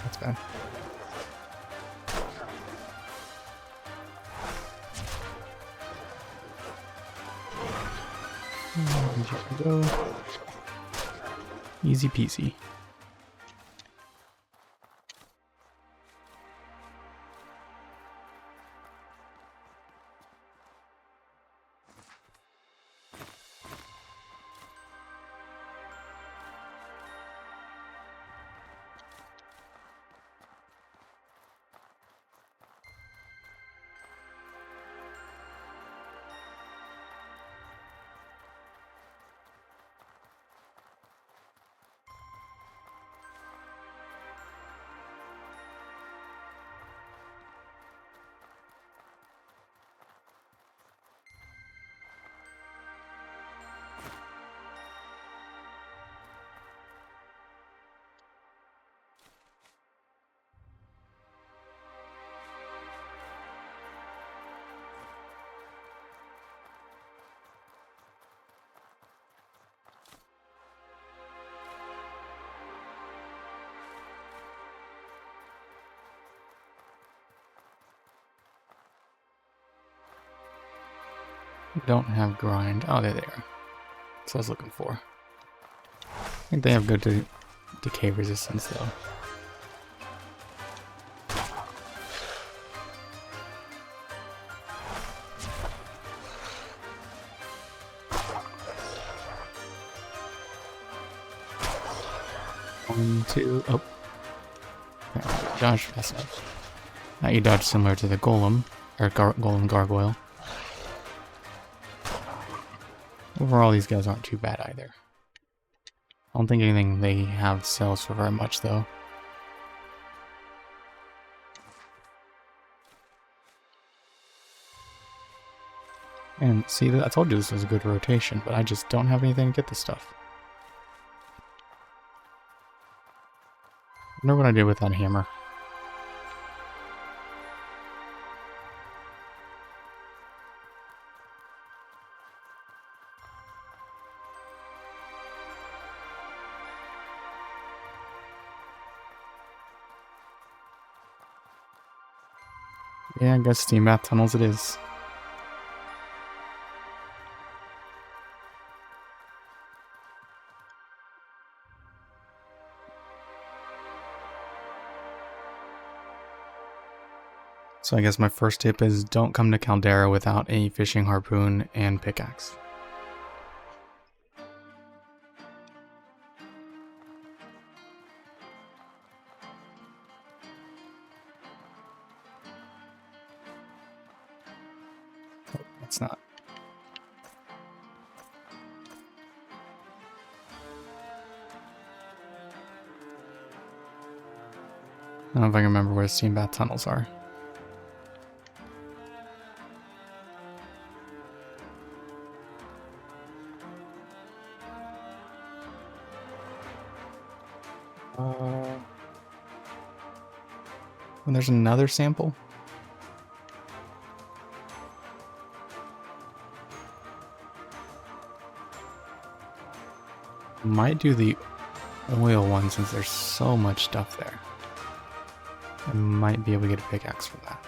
Speaker 1: That's bad. And here we go. Easy peasy. Don't have grind. Oh, they're there. That's what I was looking for. I think they have good decay resistance though. One, two, oh. Dodge fast enough. Now you dodge similar to the golem, or golem gargoyle. Overall, these guys aren't too bad either. I don't think anything they have sells for very much, though. And see, I told you this was a good rotation, but I just don't have anything to get this stuff. I wonder what I did with that hammer. Yeah, I guess steam bath tunnels it is. So I guess my first tip is don't come to Caldera without a fishing harpoon and pickaxe. Oh, that's not. I don't know if I can remember where the steam bath tunnels are. When there's another sample? Might do the oil one since there's so much stuff there. I might be able to get a pickaxe from that.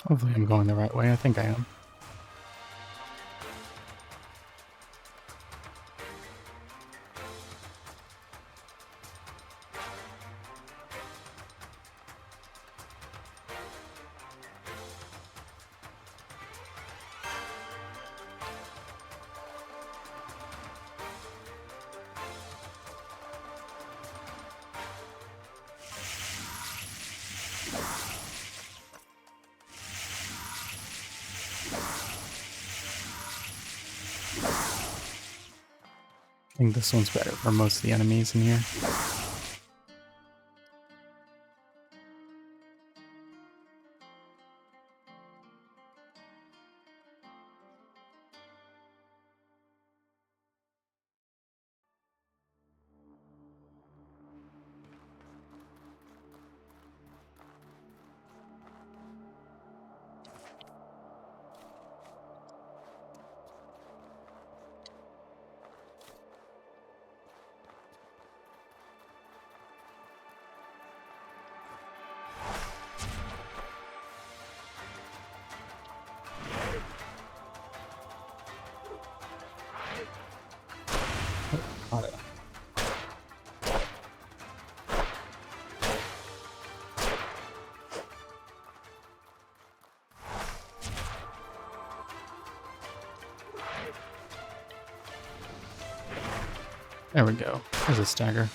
Speaker 1: Hopefully I'm going the right way. I think I am. I think this one's better for most of the enemies in here. Got it. There we go. There's a stagger.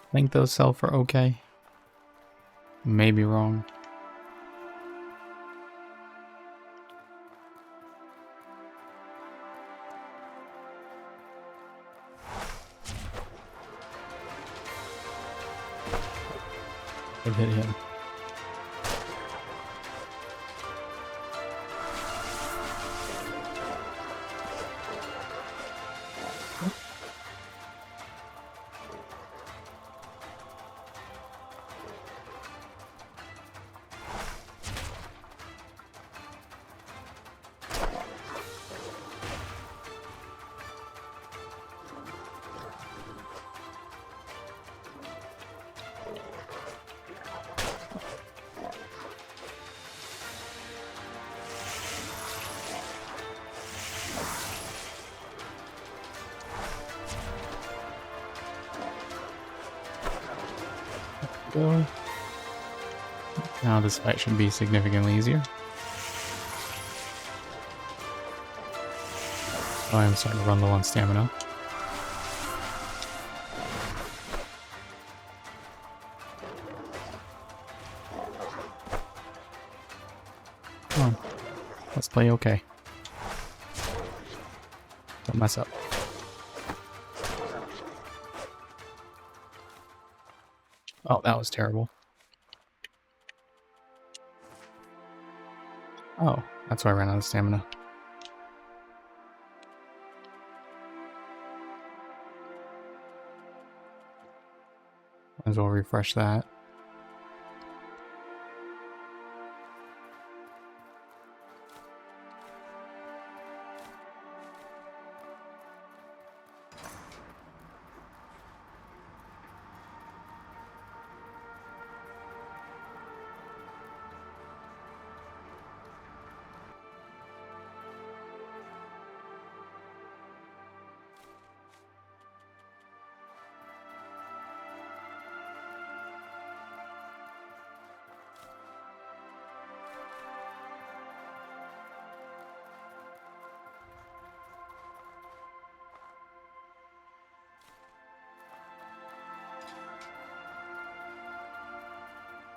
Speaker 1: I think those sell for okay. Maybe wrong. It hit him. go. Now this fight should be significantly easier. Oh, I'm starting to run low on stamina. Come on. Let's play okay. Don't mess up. Oh, that was terrible. Oh, that's why I ran out of stamina. Might as well refresh that.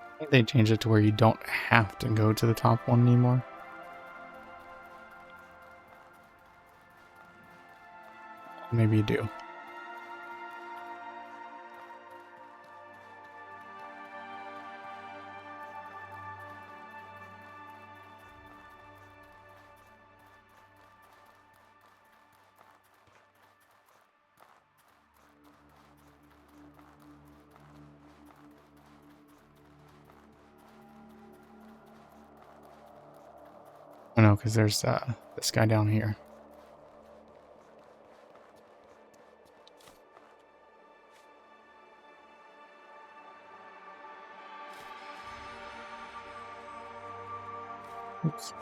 Speaker 1: I think they changed it to where you don't have to go to the top one anymore. Maybe you do. Oh no, because there's this guy down here. Oops.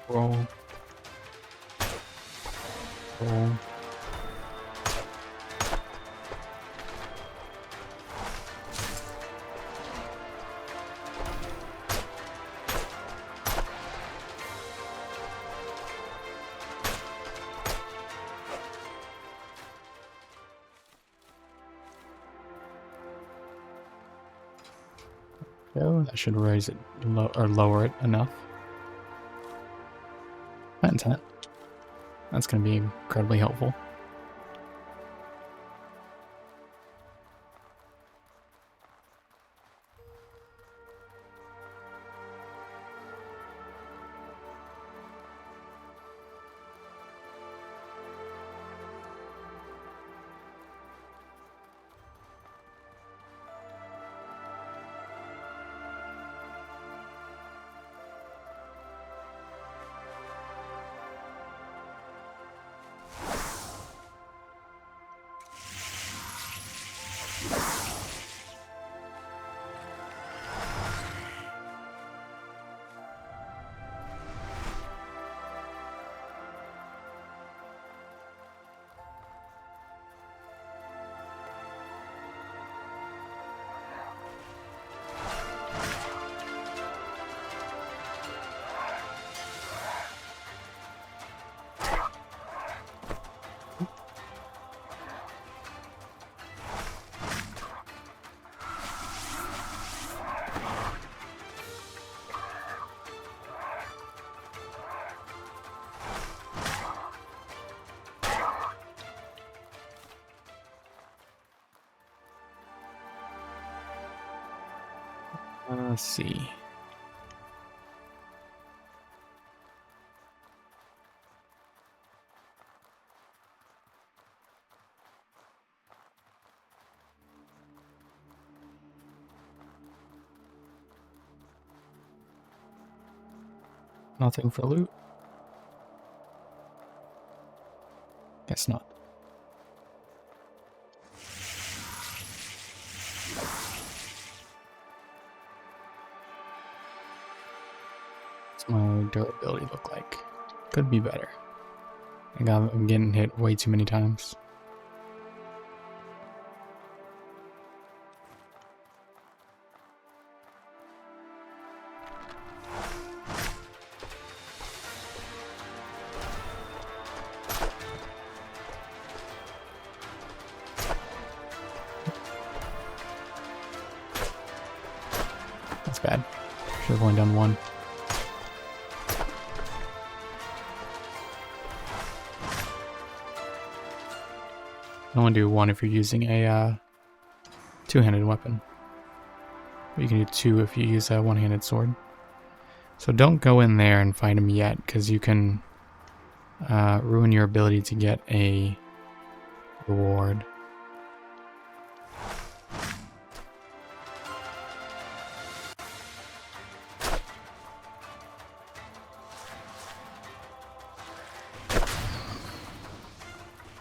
Speaker 1: Roll. Roll. Oh, that should raise it or lower it enough. Content. That's going to be incredibly helpful. Let's see. Nothing for loot? Guess not. What's my durability look like? Could be better. I'm getting hit way too many times. That's bad. Should have only done one. You only do one if you're using a two-handed weapon. But you can do two if you use a one-handed sword. So don't go in there and fight him yet, because you can ruin your ability to get a reward.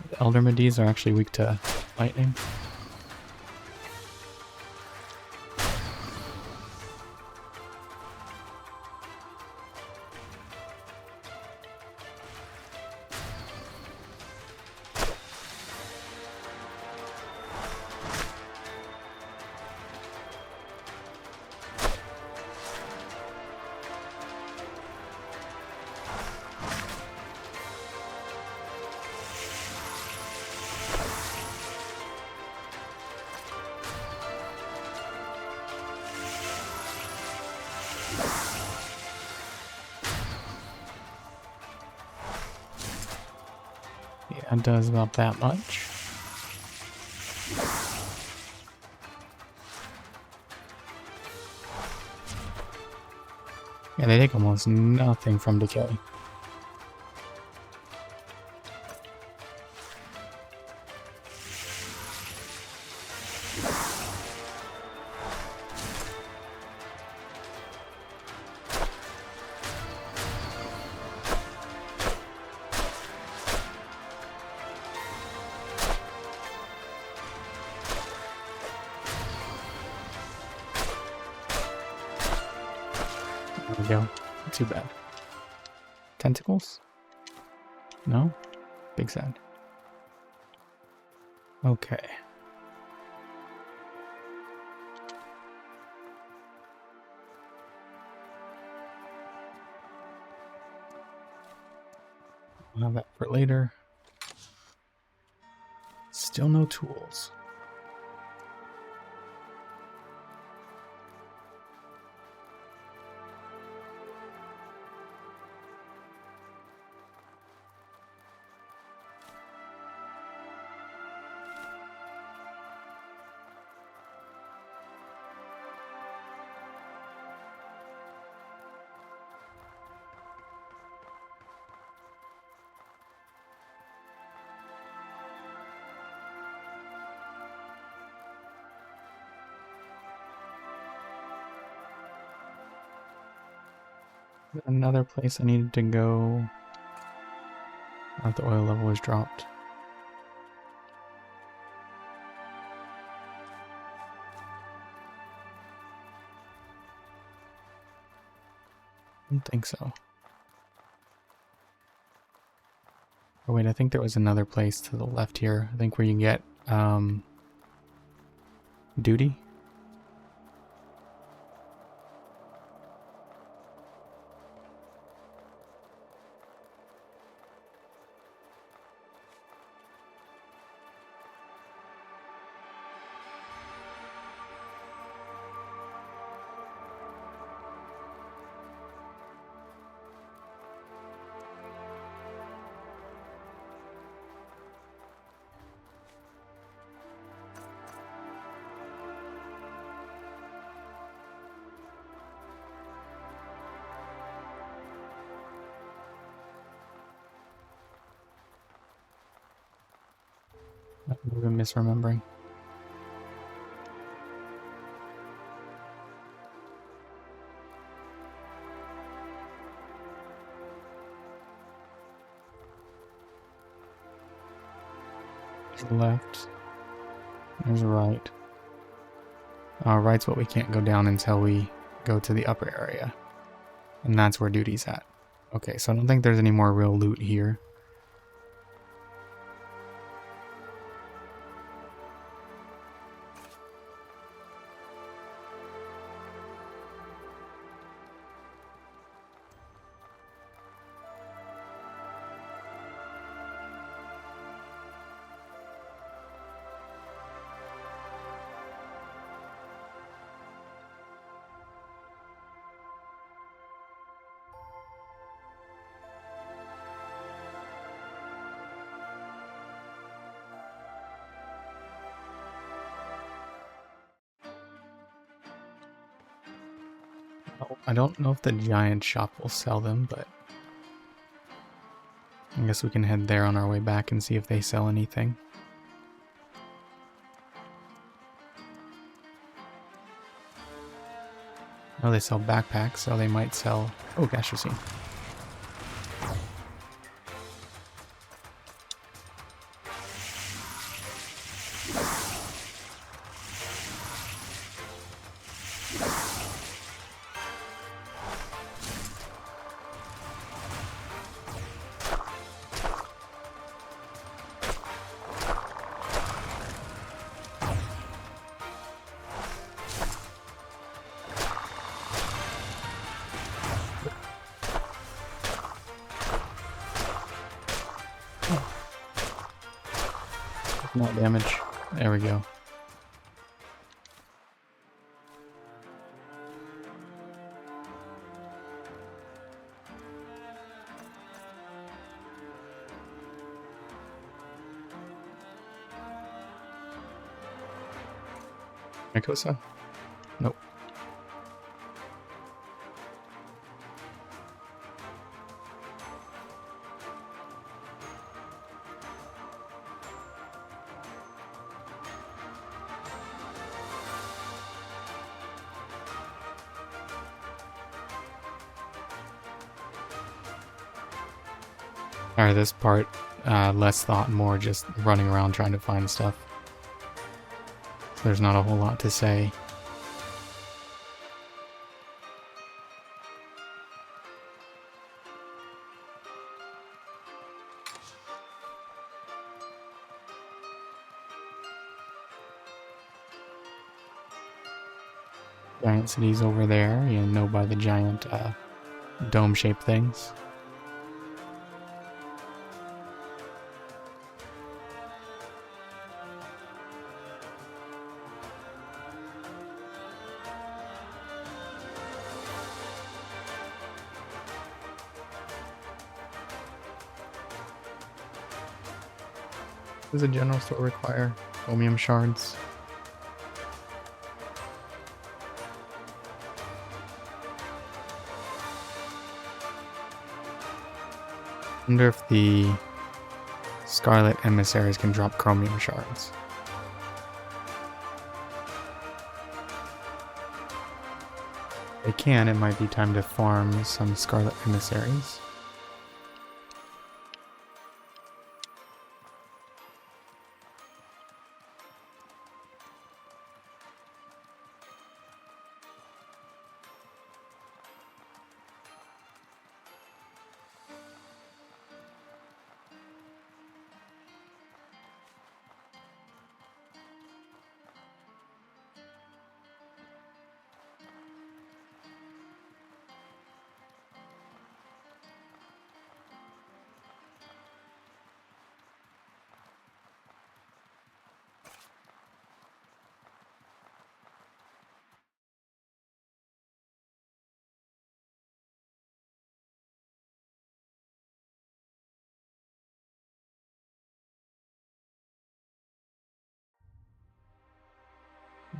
Speaker 1: The Elder Medis are actually weak to lightning. Yeah, it does about that much. Yeah, they take almost nothing from decay. There we go. Not too bad. Tentacles? No? Big sad. Okay. We'll have that for later. Still no tools. Another place I needed to go. The oil level was dropped. I don't think so. Oh wait, I think there was another place to the left here. I think where you get duty. I've been misremembering. left. There's right. Right's what we can't go down until we go to the upper area. And that's where duty's at. Okay, so I don't think there's any more real loot here. I don't know if the giant shop will sell them, but I guess we can head there on our way back and see if they sell anything. Oh, they sell backpacks, so they might sell... Oh, Gashasine. Not damage. There we go. Mikosa? Nope. Alright, this part, less thought, more just running around trying to find stuff. So there's not a whole lot to say. Giant cities over there, you know, by the giant dome-shaped things. Does a general store require chromium shards? I wonder if the Scarlet Emissaries can drop chromium shards. If they can, it might be time to farm some Scarlet Emissaries.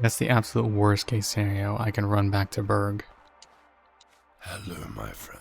Speaker 1: That's the absolute worst case scenario. I can run back to Berg.
Speaker 6: Hello, my friend.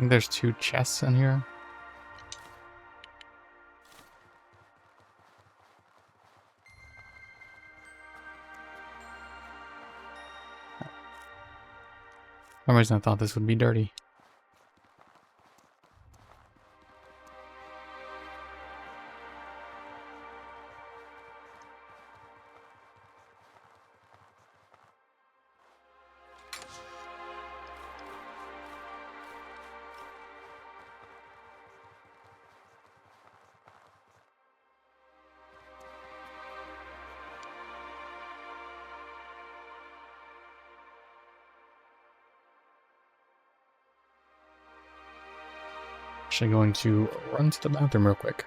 Speaker 1: think there's 2 chests in here. For some reason I thought this would be dirty. Actually going to run to the bathroom real quick.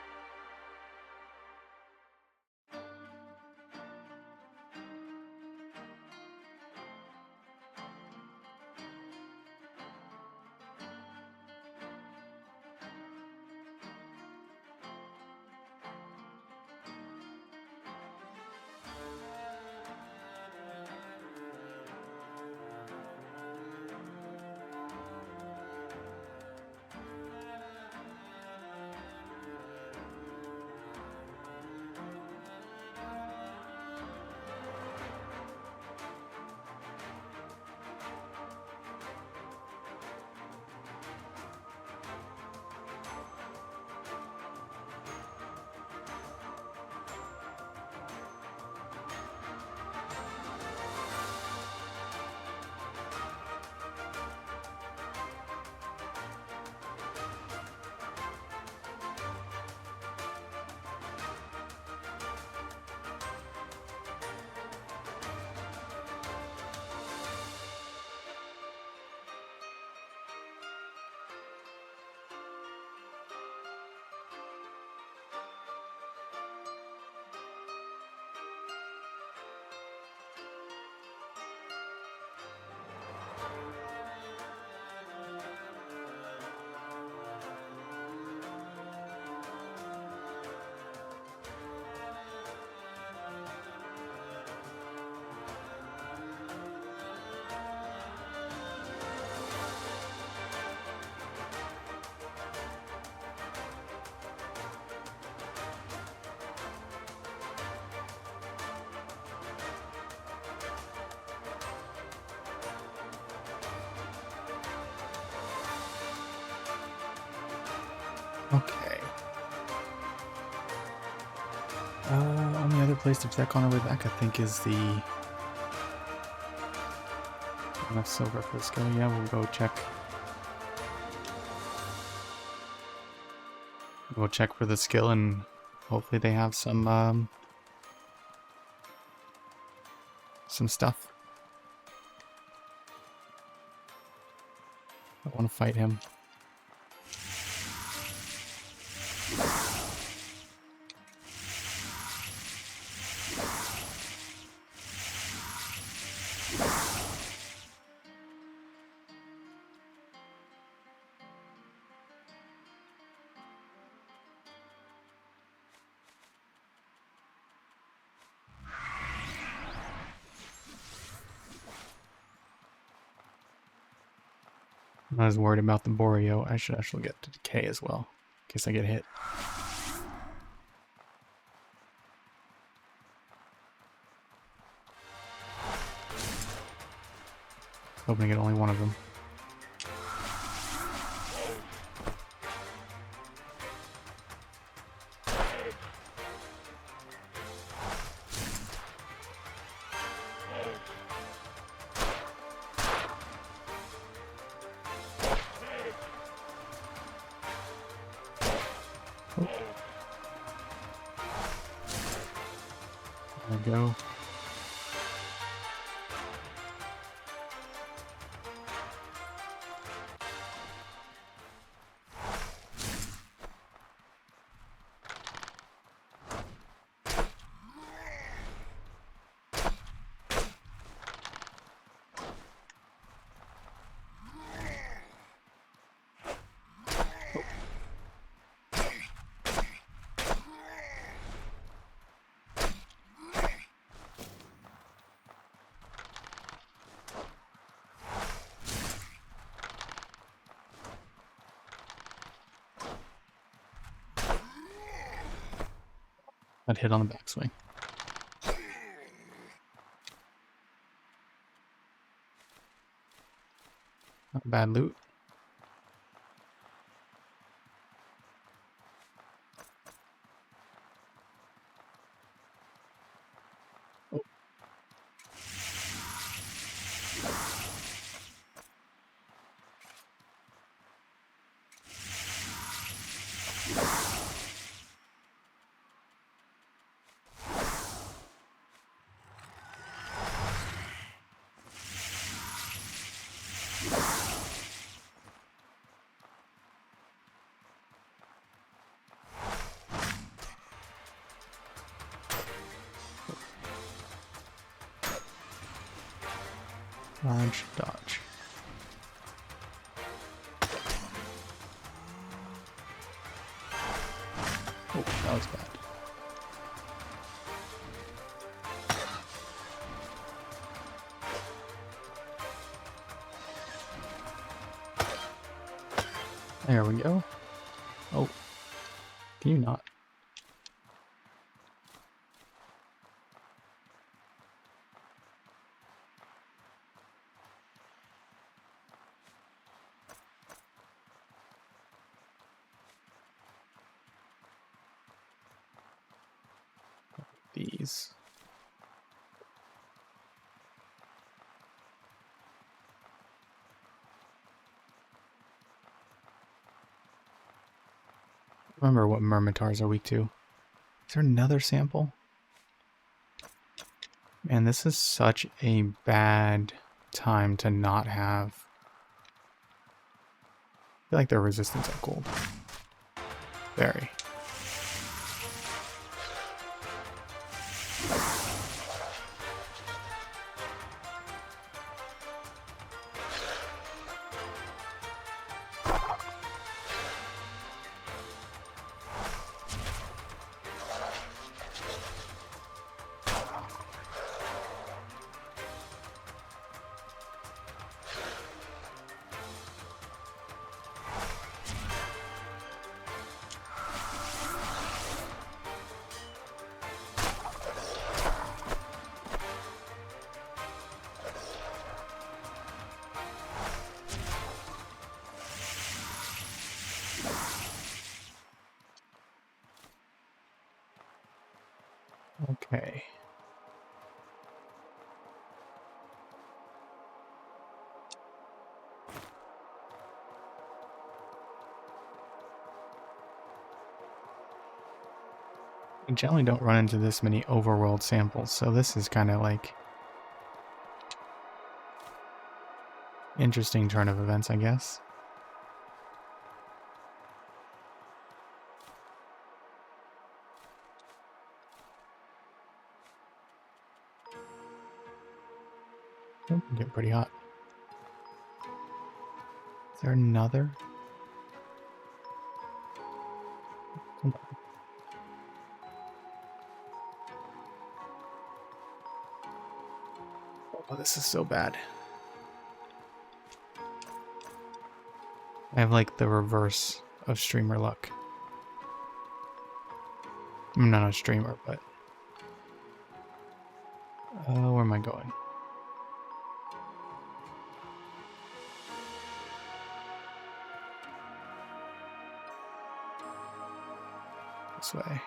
Speaker 1: Okay. Only other place to check on our way back, I think, is the... Enough silver for the skill. Yeah, we'll go check. We'll check for the skill, and hopefully they have some stuff. I want to fight him. I was worried about the Boreal. I should actually get to decay as well, in case I get hit. Hoping to get only one of them. There we go. That hit on the backswing. Not bad loot. Oh. Dodge, dodge. Oh, that was bad. There we go. Oh, can you not? These. Remember what Myrmitars are weak to. Is there another sample? Man, this is such a bad time to not have. I feel like they're resistant to cold. Very. Okay. I generally don't run into this many overworld samples, so this is kind of like interesting turn of events, I guess. Oh, get pretty hot. Is there another? Come on. Oh, this is so bad. I have like the reverse of streamer luck. I'm not a streamer, but... where am I going? This way.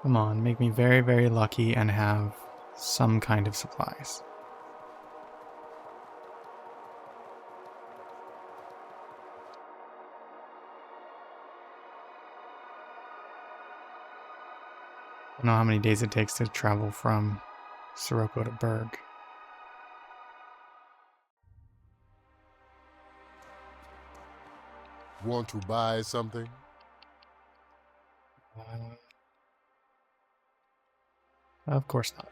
Speaker 1: Come on, make me very, very lucky and have some kind of supplies. I don't know how many days it takes to travel from Sirocco to Berg.
Speaker 7: Want to buy something?
Speaker 1: Of course not.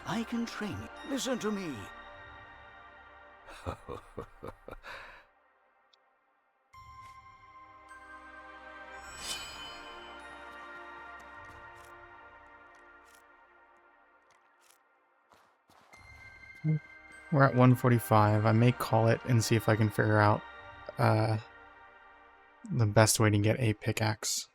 Speaker 2: I can train you. Listen to me.
Speaker 1: We're at 145. I may call it and see if I can figure out the best way to get a pickaxe.